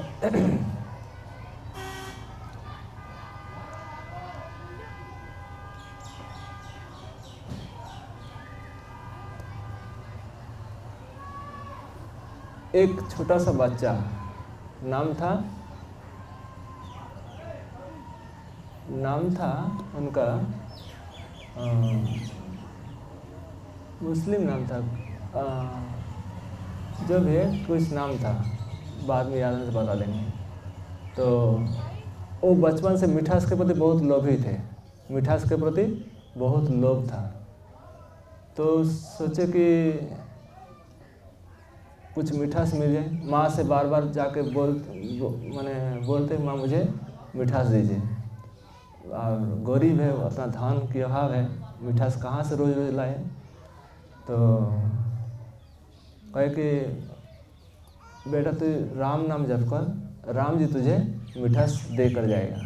एक छोटा सा बच्चा, नाम था उनका, मुस्लिम नाम था, जो भी है कुछ नाम था, बाद में याद से बता देंगे। तो वो बचपन से मिठास के प्रति बहुत लोभी थे, मिठास के प्रति बहुत लोभ था। तो सोचे कि कुछ मिठास मिल जाए। माँ से बार बार जाके बोलते माँ मुझे मिठास दीजिए, और गरीब है, अपना धन की अभाव है, मिठास कहाँ से रोज रोज लाए। तो कहे कि बेटा तू राम नाम जप कर, राम जी तुझे मिठास दे कर जाएगा।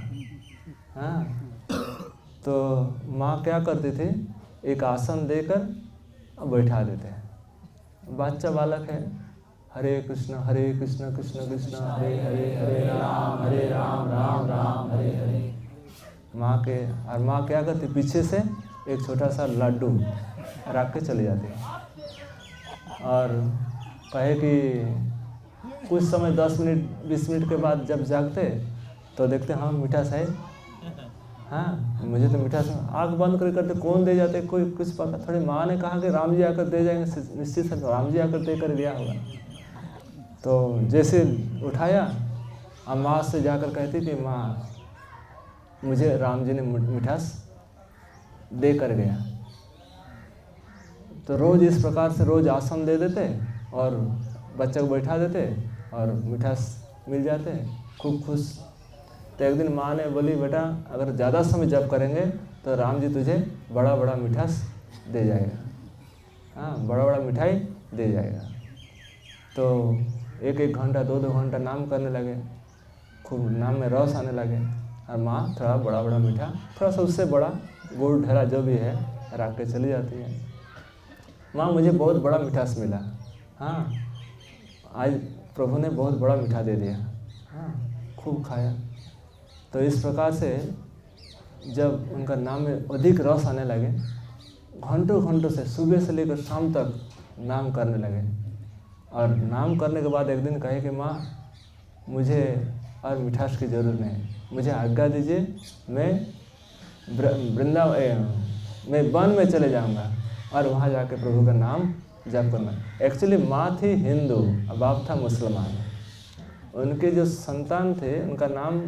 हाँ, तो माँ क्या करती थी, एक आसन देकर बैठा देते। बच्चा बालक है, हरे कृष्ण कृष्ण कृष्ण हरे हरे, हरे राम राम राम हरे हरे। माँ क्या करती, पीछे से एक छोटा सा लड्डू रख के चली जाती और कहे कि कुछ समय 10 मिनट 20 मिनट के बाद जब जागते तो देखते हाँ मिठास है, हाँ मुझे तो मिठास। आँख बंद करते कौन दे जाते, कोई कुछ पता थोड़ी। माँ ने कहा कि राम जी आकर दे जाएंगे, निश्चित है राम जी आकर दे कर गया होगा। तो जैसे उठाया, और माँ से जाकर कहती कि माँ मुझे राम जी ने मिठास दे कर गया। तो रोज़ इस प्रकार से रोज़ आसन दे देते और बच्चे को बैठा देते और मिठास मिल जाते, खूब खुश। तो एक दिन माँ ने बोली बेटा अगर ज़्यादा समय जप करेंगे तो राम जी तुझे बड़ा बड़ा मिठास दे जाएगा, हाँ बड़ा बड़ा मिठाई दे जाएगा। तो 1-1 घंटा 2-2 घंटा नाम करने लगे, खूब नाम में रस आने लगे। और माँ थोड़ा बड़ा बड़ा मीठा, थोड़ा सा उससे बड़ा गुड़ ढेरा जो भी है रख के चली जाती है। माँ मुझे बहुत बड़ा मिठास मिला, हाँ आज प्रभु ने बहुत बड़ा मीठा दे दिया, हाँ, खूब खाया। तो इस प्रकार से जब उनका नाम में अधिक रस आने लगे, घंटों घंटों से सुबह से लेकर शाम तक नाम करने लगे। और नाम करने के बाद एक दिन कहे कि माँ, मुझे और मिठास की ज़रूरत नहीं, मुझे आज्ञा दीजिए, मैं वृंदावन मैं वन में चले जाऊंगा और वहाँ जाके प्रभु का नाम जप करना। एक्चुअली माँ थी हिंदू, बाप था मुसलमान। उनके जो संतान थे उनका नाम,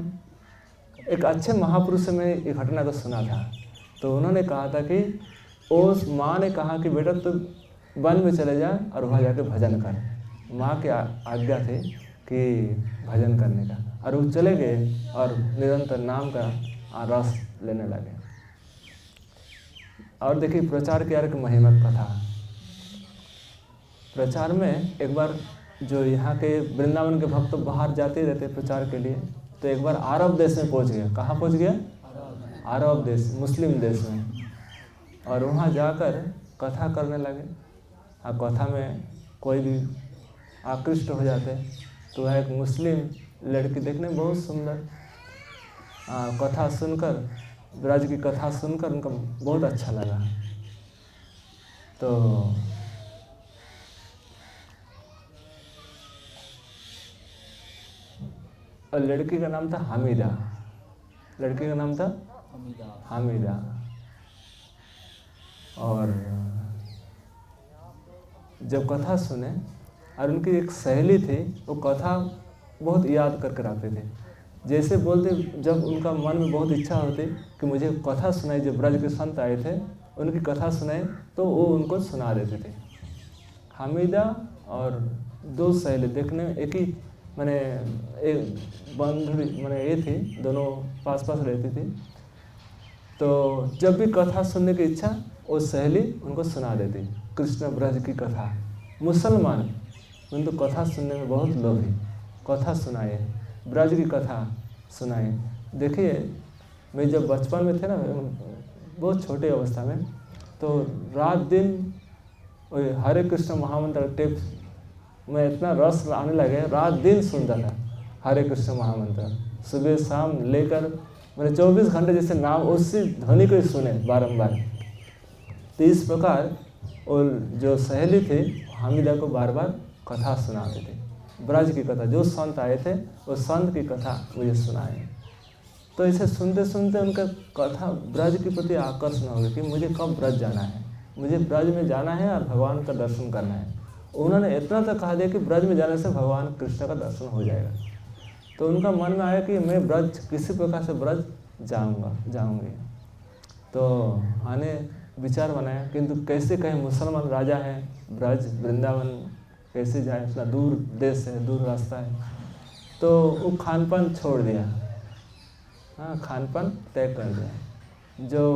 एक अच्छे महापुरुष से मैं ये घटना को सुना था, तो उन्होंने कहा था कि उस माँ ने कहा कि बेटा तू वन में चले जा और वहाँ जाके भजन कर। माँ की आज्ञा थी कि भजन करने का, और वो चले गए और निरंतर नाम का रस लेने लगे। और देखिए प्रचार की एक महिमा कथा। प्रचार में एक बार जो यहाँ के वृंदावन के भक्त बाहर जाते रहते प्रचार के लिए, तो एक बार अरब देश में पहुँच गया। कहाँ पहुँच गया? अरब देश, मुस्लिम देश में। और वहाँ जाकर कथा करने लगे। और कथा में कोई भी आकृष्ट हो जाते, तो वह एक मुस्लिम लड़की देखने में बहुत सुंदर, कथा सुनकर, ब्रज की कथा सुनकर उनको बहुत अच्छा लगा। तो और लड़की का नाम था हामिदा। लड़की का नाम था हामिदा। और जब कथा सुने, और उनकी एक सहेली थी, वो कथा बहुत याद करके रखते थे। जैसे बोलते, जब उनका मन में बहुत इच्छा होती कि मुझे कथा सुनाई, जब ब्रज के संत आए थे उनकी कथा सुनाए, तो वो उनको सुना देते थे। हामिदा और दो सहेली देखने में एक ही, मैंने एक बंधु मैंने ये थी, दोनों पास पास रहती थी। तो जब भी कथा सुनने की इच्छा, वो सहेली उनको सुना देती कृष्ण ब्रज की कथा। मुसलमान उनको कथा सुनने में बहुत लोभी, कथा सुनाए, ब्रज की कथा सुनाए। देखिए मैं जब बचपन में थे ना, बहुत छोटे अवस्था में, तो रात दिन हरे कृष्ण महामंत्र टेप में इतना रस आने लगे, रात दिन सुनता था हरे कृष्ण महामंत्र, सुबह शाम लेकर, मैंने 24 घंटे जैसे नाम उसी ध्वनि को ही सुने बारंबार। तो इस प्रकार और जो सहेली थी हामिदा को बार बार कथा सुनाते थे, ब्रज की कथा। जो संत आए थे वो संत की कथा मुझे सुनाए। तो इसे सुनते सुनते उनका कथा ब्रज के प्रति आकर्षण हो गया कि मुझे कब ब्रज जाना है, मुझे ब्रज में जाना है और भगवान का दर्शन करना है। उन्होंने इतना तक कहा दिया कि ब्रज में जाने से भगवान कृष्ण का दर्शन हो जाएगा। तो उनका मन में आया कि मैं ब्रज किसी प्रकार से ब्रज जाऊंगी। तो आने विचार बनाया, किंतु कैसे कहें, मुसलमान राजा है, ब्रज वृंदावन कैसे जाए, इतना दूर देश है, दूर रास्ता है। तो वो खान पान छोड़ दिया, हाँ, खान पान तय कर दिया। जो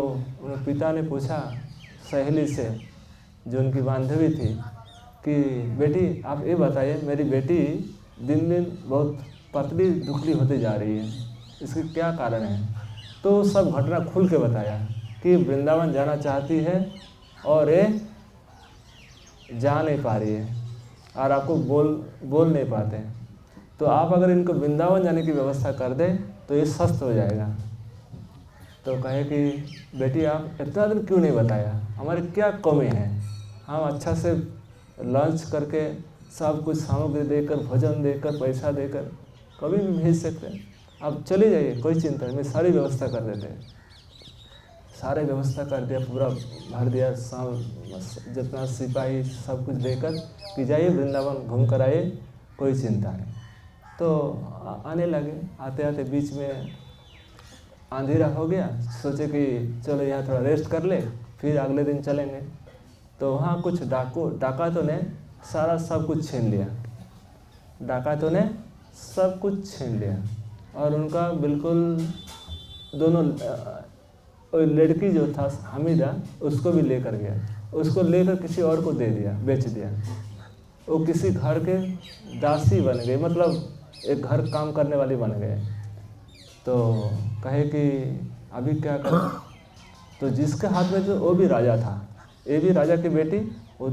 उन पिता ने पूछा सहेली से, जो उनकी बांधवी थी, कि बेटी आप ये बताइए, मेरी बेटी दिन दिन बहुत पतली दुबली होती जा रही है, इसके क्या कारण है? तो सब घटना खुल के बताया कि वृंदावन जाना चाहती है और ये जा नहीं पा रही है, और आपको बोल नहीं पाते। तो आप अगर इनको वृंदावन जाने की व्यवस्था कर दें तो ये स्वस्थ हो जाएगा। तो कहे कि बेटी आप इतना दिन क्यों नहीं बताया, हमारी क्या कमी है? हम अच्छा से लंच करके सब कुछ सामग्री देकर, भोजन देकर, पैसा देकर कभी भी भेज सकते हैं। आप चले जाइए, कोई चिंता नहीं, मैं सारी व्यवस्था कर देते हैं। सारे व्यवस्था कर दिया, पूरा भर दिया, जितना सिपाही सब कुछ देकर कि जाइए वृंदावन घूम कर आइए, कोई चिंता नहीं। तो आने लगे। आते आते बीच में अंधेरा हो गया, सोचे कि चलो यहाँ थोड़ा रेस्ट कर ले, फिर अगले दिन चलेंगे। तो वहाँ कुछ डाकातों ने सारा सब कुछ छीन लिया। डाकातों ने सब कुछ छीन लिया और उनका बिल्कुल दोनों, लड़की जो था हामिदा, उसको भी लेकर गया। उसको लेकर किसी और को दे दिया, बेच दिया। वो किसी घर के दासी बन गए, मतलब एक घर काम करने वाली बन गए। तो कहे कि अभी क्या करें? तो जिसके हाथ में तो वो भी राजा था, ये भी राजा की बेटी, वो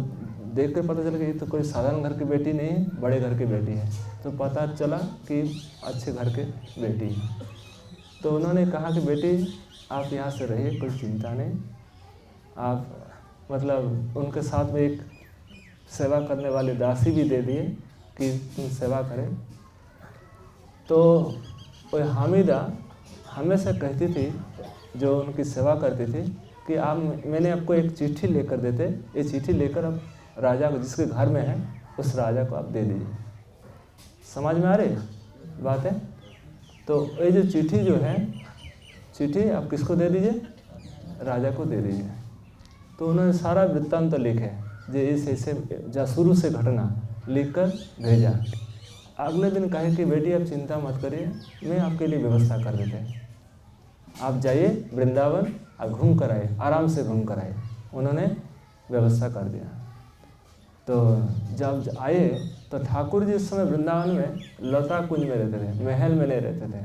देख कर पता चला कि ये तो कोई साधारण घर की बेटी नहीं है, बड़े घर की बेटी है। तो पता चला कि अच्छे घर के बेटी है। तो उन्होंने कहा कि बेटी आप यहाँ से रहिए, कोई चिंता नहीं। आप मतलब उनके साथ में एक सेवा करने वाली दासी भी दे दिए कि तुम सेवा करें। तो वो हामिदा हमेशा कहती थी, जो उनकी सेवा करती थी, कि आप मैंने आपको एक चिट्ठी लेकर देते, ये चिट्ठी लेकर आप राजा को, जिसके घर में है, उस राजा को आप दे दीजिए। समझ में आ रही बात है? तो ये जो चिट्ठी जो है, चिट्ठी आप किसको दे दीजिए? राजा को दे दीजिए। तो उन्होंने सारा वृत्तांत लिखे, जो ऐसे शुरू से घटना लिखकर भेजा। अगले दिन कहे कि बेटी आप चिंता मत करिए, मैं आपके लिए व्यवस्था कर देते हैं, आप जाइए वृंदावन और घूम कर आए, आराम से घूम कर आए। उन्होंने व्यवस्था कर दिया। तो जब आए तो ठाकुर जी उस समय वृंदावन में लता कुंज में रहते थे, महल में नहीं रहते थे।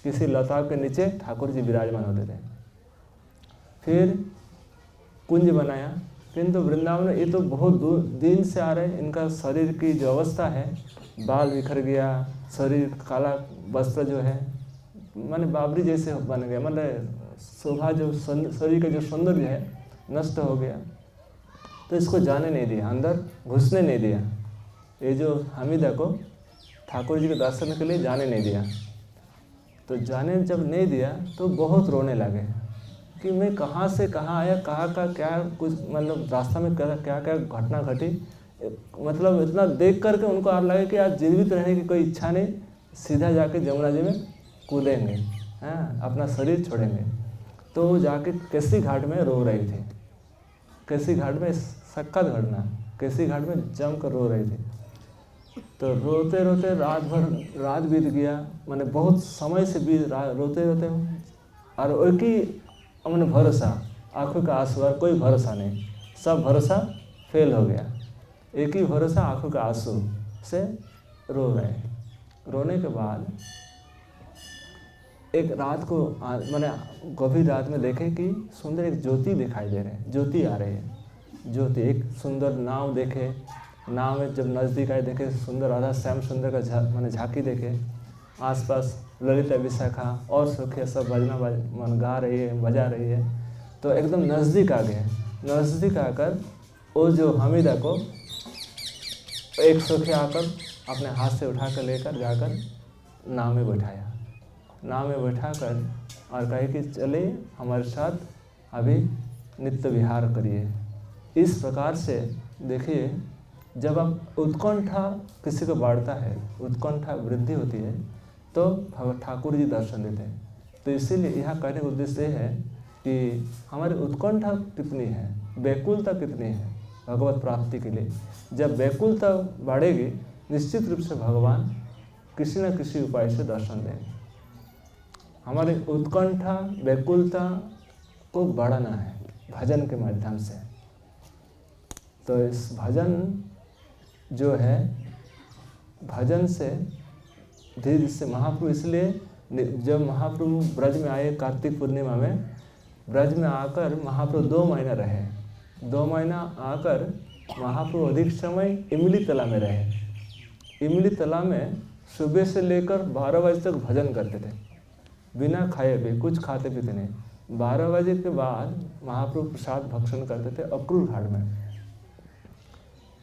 किसी लता के नीचे ठाकुर जी विराजमान होते थे। फिर कुंज बनाया, किंतु वृंदावन में ये तो बहुत दिन से आ रहे हैं। इनका शरीर की जो अवस्था है, बाल बिखर गया, शरीर काला वस्त्र जो है माने बाबरी जैसे बन गया, मतलब शोभा जो शरीर का जो सौंदर्य है नष्ट हो गया। तो इसको जाने नहीं दिया, अंदर घुसने नहीं दिया। ये जो हामिदा को ठाकुर जी के दर्शन के लिए जाने नहीं दिया। तो जाने जब नहीं दिया तो बहुत रोने लगे कि मैं कहाँ से कहाँ आया, कहाँ का क्या कुछ, मतलब रास्ता में क्या क्या घटना घटी। मतलब इतना देख करके उनको आप लगे कि आज जीवित रहने की कोई इच्छा नहीं, सीधा जाके जमुना जी में कूदेंगे, हाँ, अपना शरीर छोड़ेंगे। तो वो जाके केसी घाट में रो रही थी। केसी घाट में सख्त घटना, केसी घाट में जम कर रो रही थी। तो रोते रोते रात बीत गया, मैंने बहुत समय से रोते रोते, और एक ही मैंने भरोसा, आंखों का आंसू, और कोई भरोसा नहीं, सब भरोसा फेल हो गया। एक ही भरोसा, आंखों का आंसू से रो रहे। रोने के बाद एक रात को मैंने गभीर रात में देखे कि सुंदर एक ज्योति दिखाई दे रहे, ज्योति आ रही है। ज्योति, एक सुंदर नाव देखे, नाव में जब नज़दीक आए देखे सुंदर राधा श्याम सुंदर का मैंने झांकी देखे। आसपास ललिता विशाखा और सुखिया सब भजना मन गा रही है, बजा रही है। तो एकदम नज़दीक आ गए। नज़दीक आकर वो जो हामिदा को एक सुखिया आकर अपने हाथ से उठा कर लेकर जाकर नाव में बैठाया। नाव में बैठाकर और कहे कि चले हमारे साथ अभी नित्य विहार करिए। इस प्रकार से देखिए, जब आप उत्कंठा किसी को बाढ़ता है, उत्कंठा वृद्धि होती है, तो ठाकुर जी दर्शन देते हैं। तो इसीलिए यहाँ कहने का उद्देश्य है कि हमारी उत्कंठा कितनी है, व्याकुलता कितनी है भगवत प्राप्ति के लिए। जब व्याकुलता बढ़ेगी, निश्चित रूप से भगवान किसी न किसी उपाय से दर्शन देंगे। हमारी उत्कंठा व्याकुलता को बढ़ाना है भजन के माध्यम से। तो इस भजन जो है, भजन से धीरे से महाप्रभु, इसलिए जब महाप्रभु ब्रज में आए कार्तिक पूर्णिमा में, ब्रज में आकर महाप्रभु 2 महीना रहे। 2 महीना आकर महाप्रभु अधिक समय इमली तला में रहे। इमली तला में सुबह से लेकर 12 बजे तक भजन करते थे, बिना खाए भी, कुछ खाते पीते नहीं। 12 बजे के बाद महाप्रभु प्रसाद भक्षण करते थे अक्रूर घाट में।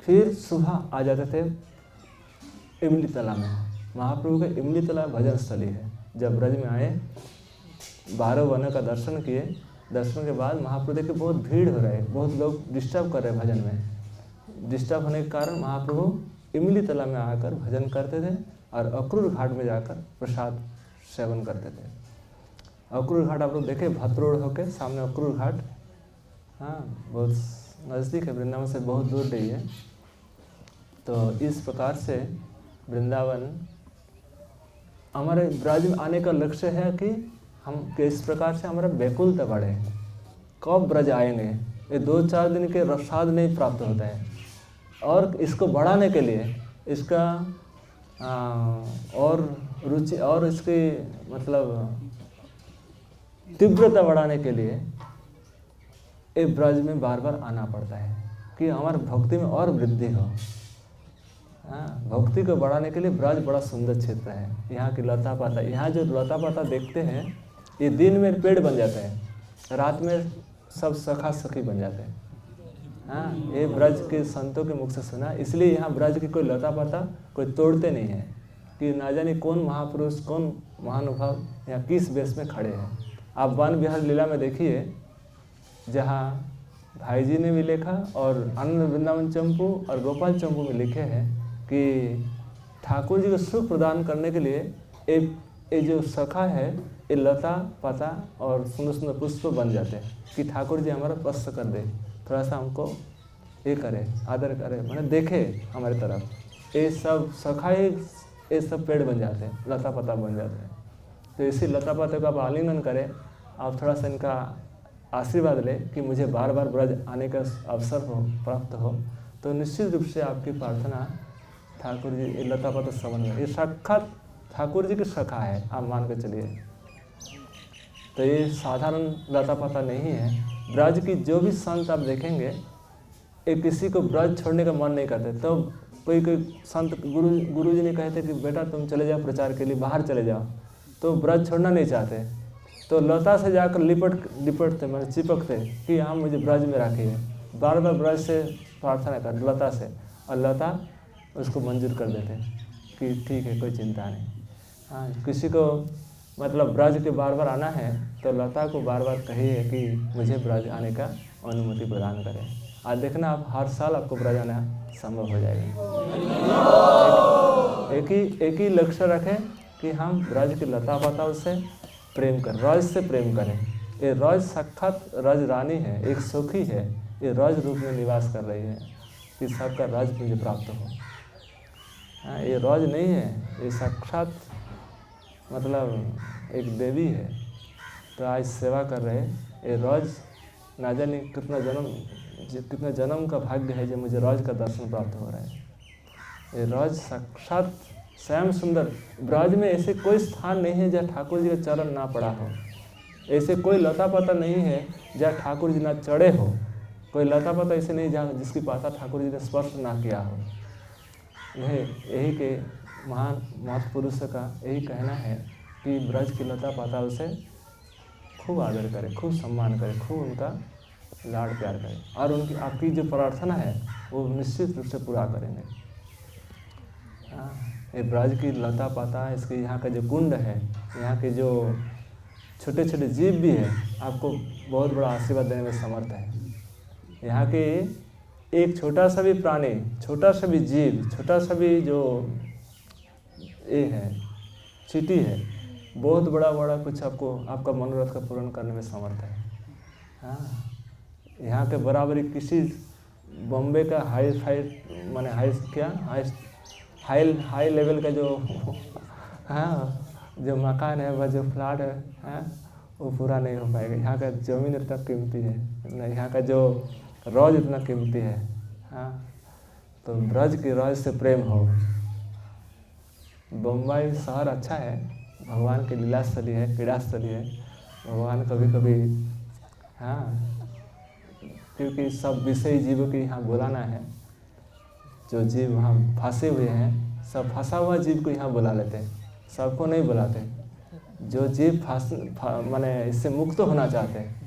फिर सुबह आ जाते थे इमली तला में। महाप्रभु के इमली तला भजन स्थली है। जब ब्रज में आए, 12 वनों का दर्शन किए। दर्शन के बाद महाप्रभु देखे बहुत भीड़ हो रहा है, बहुत लोग डिस्टर्ब कर रहे हैं भजन में। डिस्टर्ब होने के कारण महाप्रभु इमली तला में आकर भजन करते थे और अक्रूर घाट में जाकर प्रसाद सेवन करते थे। अक्रूर घाट आप लोग देखे, भद्रोड़ होके सामने अक्रूर घाट, हाँ, बहुत नज़दीक है, वृंदावन से बहुत दूर नहीं है। तो इस प्रकार से वृंदावन हमारे ब्रज में आने का लक्ष्य है कि हम किस प्रकार से हमारा व्याकुलता बढ़े। कब ब्रज आएंगे, ये 2-4 दिन के प्रसाद नहीं प्राप्त होता है। और इसको बढ़ाने के लिए, इसका और रुचि और इसकी मतलब तीव्रता बढ़ाने के लिए एक ब्रज में बार बार आना पड़ता है। कि हमारे भक्ति में और वृद्धि हो। हाँ, भक्ति को बढ़ाने के लिए ब्रज बड़ा सुंदर क्षेत्र है। यहाँ की लता पाता, यहाँ जो लता पाता देखते हैं ये दिन में पेड़ बन जाते हैं, रात में सब सखा सखी बन जाते हैं। हाँ, ये ब्रज के संतों के मुख से सुना, इसलिए यहाँ ब्रज की कोई लता पाता कोई तोड़ते नहीं है कि ना जाने कौन महापुरुष कौन महानुभाव यहाँ किस वेश में खड़े हैं। आप वन विहार लीला में देखिए, जहाँ भाई जी ने भी लिखा और आनंद वृंदावन चंपू और गोपाल चंपू में लिखे हैं कि ठाकुर जी को सुख प्रदान करने के लिए ये जो सखा है ये लता पाता और सुंदर सुंदर पुष्प बन जाते हैं कि ठाकुर जी हमारा स्पर्श कर दे, थोड़ा सा हमको ये करे, आदर करे, मैंने देखे हमारी तरफ। ये सब सखा ही ये सब पेड़ बन जाते हैं, लता पाता बन जाते हैं। तो इसी लता पाते को आप आलिंगन करें, आप थोड़ा सा इनका आशीर्वाद लें कि मुझे बार बार ब्रज आने का अवसर हो प्राप्त हो, तो निश्चित रूप से आपकी प्रार्थना ठाकुर जी ये लता पाता श्रवण में, ये साक्षात ठाकुर जी की शाखा है, आप मान के चलिए। तो ये साधारण लता पाता नहीं है। ब्रज की जो भी संत आप देखेंगे ये किसी को ब्रज छोड़ने का मन नहीं करते। तो कोई संत गुरु जी ने कहते कि बेटा तुम चले जाओ प्रचार के लिए, बाहर चले जाओ, तो ब्रज छोड़ना नहीं चाहते, तो लता से जाकर लिपटते मतलब चिपकते कि हाँ मुझे ब्रज में रखिए, बार बार ब्रज से प्रार्थना कर लता से, और लता उसको मंजूर कर देते कि ठीक है कोई चिंता नहीं। हाँ, किसी को मतलब ब्रज के बार बार आना है तो लता को बार बार कहिए कि मुझे ब्रज आने का अनुमति प्रदान करें। आज देखना आप हर साल आपको ब्रज आना संभव हो जाएगा। एक ही लक्ष्य रखें कि हम ब्रज की लता पाता से प्रेम करें, रज से प्रेम करें। ये रज साक्षात रज रानी है, एक सुखी है, ये रज रूप में निवास कर रही है कि सबका रज मुझे प्राप्त हो। हाँ, ये रज नहीं है, ये साक्षात मतलब एक देवी है। तो आज सेवा कर रहे ये रज, ना जाने कितना जन्म का भाग्य है जो मुझे रज का दर्शन प्राप्त हो रहा है। ये रज साक्षात स्वयं सुंदर। ब्रज में ऐसे कोई स्थान नहीं है जहाँ ठाकुर जी का चरण ना पड़ा हो, ऐसे कोई लता पाता नहीं है जहाँ ठाकुर जी ना चढ़े हो, कोई लता पाता ऐसे नहीं जहाँ जिसकी पाता ठाकुर जी ने स्पर्श ना किया हो। यही के महान महत्पुरुषों का यही कहना है कि ब्रज की लता पाता से खूब आदर करें, खूब सम्मान करें, खूब उनका लाड़ प्यार करें, और उनकी आपकी जो प्रार्थना है वो निश्चित रूप से पूरा करेंगे। हाँ, ये ब्रज की लता पाता, इसके यहाँ का जो कुंड है, यहाँ के जो छोटे छोटे जीव भी है, आपको बहुत बड़ा आशीर्वाद देने में समर्थ है। यहाँ के एक छोटा सा भी प्राणी, छोटा सा भी जीव, छोटा सा भी जो ये है चींटी है, बहुत बड़ा कुछ आपको आपका मनोरथ का पूर्ण करने में समर्थ है। हाँ, यहाँ के बराबरी किसी बॉम्बे का हाई लेवल का जो हाँ जो मकान है, वह जो फ्लैट है, हाँ, वो पूरा नहीं हो पाएगा। यहाँ का ज़मीन इतना कीमती है, यहाँ का जो रज इतना कीमती है। हाँ, तो ब्रज की रज से प्रेम हो। बम्बई शहर अच्छा है, भगवान की लीला स्थली है, क्रीड़ा स्थली है। भगवान कभी कभी हाँ, क्योंकि सब विषयी जीवों की यहाँ बुलाना है। जो जीव वहाँ फंसे हुए हैं, सब फंसा हुआ जीव को यहाँ बुला लेते हैं, सबको नहीं बुलाते। जो जीव माने इससे मुक्त होना चाहते हैं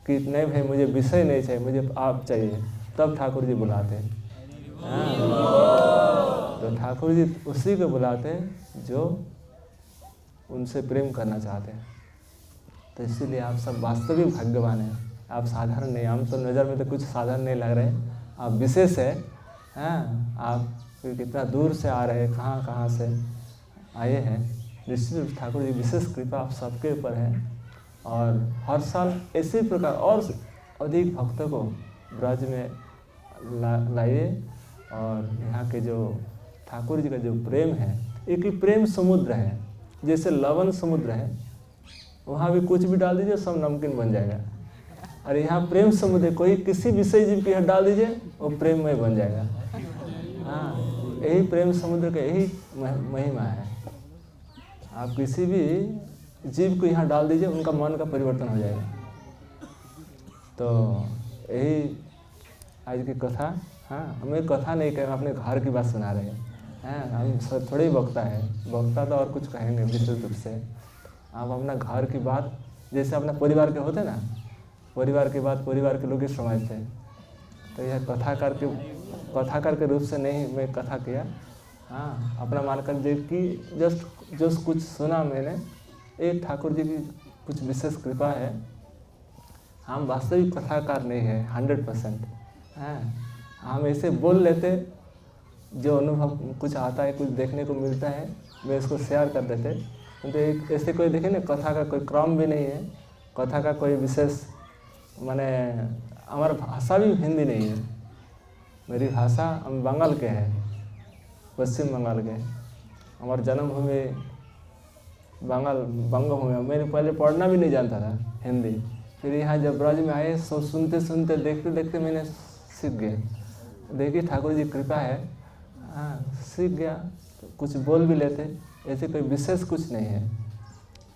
कि नहीं भाई मुझे विषय नहीं चाहिए, मुझे आप चाहिए, तब ठाकुर जी बुलाते हैं। तो ठाकुर जी उसी को बुलाते हैं जो उनसे प्रेम करना चाहते हैं। तो इसीलिए आप सब वास्तविक भाग्यवान हैं, आप साधारण नहीं। हम तो नज़र में तो कुछ साधारण नहीं लग रहे, आप विशेष है। हाँ, आप कितना दूर से आ रहे हैं, कहाँ से आए हैं। निश्चित ठाकुर जी विशेष कृपा आप सबके ऊपर है, और हर साल इसी प्रकार और अधिक भक्तों को ब्रज में लाइए। और यहाँ के जो ठाकुर जी का जो प्रेम है, एक ही प्रेम समुद्र है, जैसे लवण समुद्र है, वहाँ भी कुछ भी डाल दीजिए सब नमकीन बन जाएगा। और यहाँ प्रेम समुद्र, कोई किसी विषय जीव की डाल दीजिए वो प्रेम में बन जाएगा। हाँ, यही प्रेम समुद्र का यही महिमा है। आप किसी भी जीव को यहाँ डाल दीजिए, उनका मन का परिवर्तन हो जाएगा। तो यही आज की कथा, हाँ हमें कथा नहीं कहें, अपने घर की बात सुना रहे हैं। हम थोड़े ही वक्ता है, वक्ता तो और कुछ कहेंगे विस्तृत रूप से। आप अपना घर की बात, जैसे अपना परिवार के होते ना, परिवार की बात परिवार के लोग ही समझते हैं। तो यह कथाकार के रूप से नहीं मैं कथा किया, हाँ अपना मानकर कि जस्ट कुछ सुना मैंने, एक ठाकुर जी की कुछ विशेष कृपा है। हम वास्तविक कथाकार नहीं है 100%, हाँ हम ऐसे बोल लेते, जो अनुभव कुछ आता है, कुछ देखने को मिलता है, मैं इसको शेयर कर देते। तो एक ऐसे कोई देखे ना, कथा का कोई क्रम भी नहीं है, कथा का कोई विशेष, माने हमारा भाषा भी हिंदी नहीं है। मेरी भाषा हम बंगाल के हैं, पश्चिम बंगाल के। हमारा जन्मभूमि बंग भूमि। मैंने पहले पढ़ना भी नहीं जानता था हिंदी, फिर यहाँ जब ब्रज में आए सब सुनते सुनते देखते देखते मैंने सीख गया। देखिए ठाकुर जी कृपा है, हाँ सीख गया, तो कुछ बोल भी लेते, ऐसे कोई विशेष कुछ नहीं है।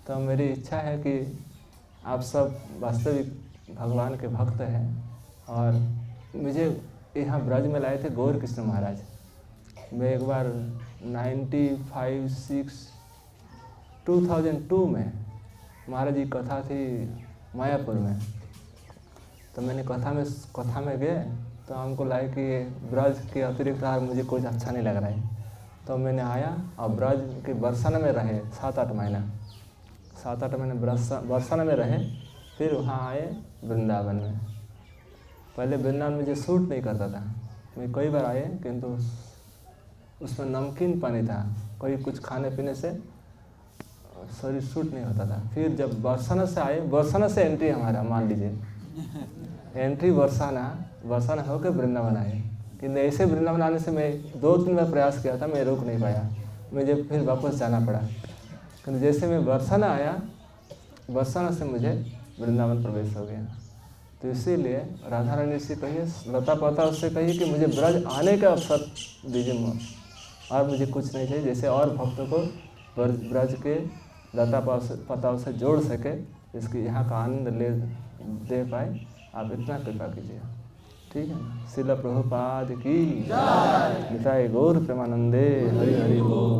तो मेरी इच्छा है कि आप सब वास्तविक भगवान के भक्त हैं। और मुझे यहाँ ब्रज में लाए थे गौर कृष्ण महाराज। मैं एक बार 2002 में महाराज जी कथा थी मायापुर में, तो मैंने कथा में गए, तो हमको लगा कि ब्रज के अतिरिक्त मुझे कुछ अच्छा नहीं लग रहा है। तो मैंने आया और ब्रज के बरसाना में रहे 7-8 महीना, 7-8 महीने बरसाना में रहे। फिर वहाँ आए वृंदावन में। पहले वृंदावन मुझे सूट नहीं करता था, मैं कई बार आए, किंतु उसमें नमकीन पानी था, कोई कुछ खाने पीने से शरीर सूट नहीं होता था। फिर जब बरसाना से आए, बरसाना से एंट्री हमारा मान लीजिए, एंट्री बरसाना होकर वृंदावन आए। किंतु ऐसे वृंदावन आने से मैं 2-3 बार प्रयास किया था, मैं रुक नहीं पाया, मुझे फिर वापस जाना पड़ा। किंतु जैसे मैं बरसाना आया, बरसाना से मुझे वृंदावन प्रवेश हो गया। तो इसीलिए राधा रानी से कहिए, लता पता उससे कहिए कि मुझे ब्रज आने का अवसर दीजिए, और मुझे कुछ नहीं चाहिए। जैसे और भक्तों को ब्रज के लता पताओं से जोड़ सके, इसकी यहाँ का आनंद दे पाए, आप इतना कृपा कीजिए, ठीक है ना। श्रील प्रभुपाद की जय। निताय गौर प्रेमानंदे, हरि हरि बोल।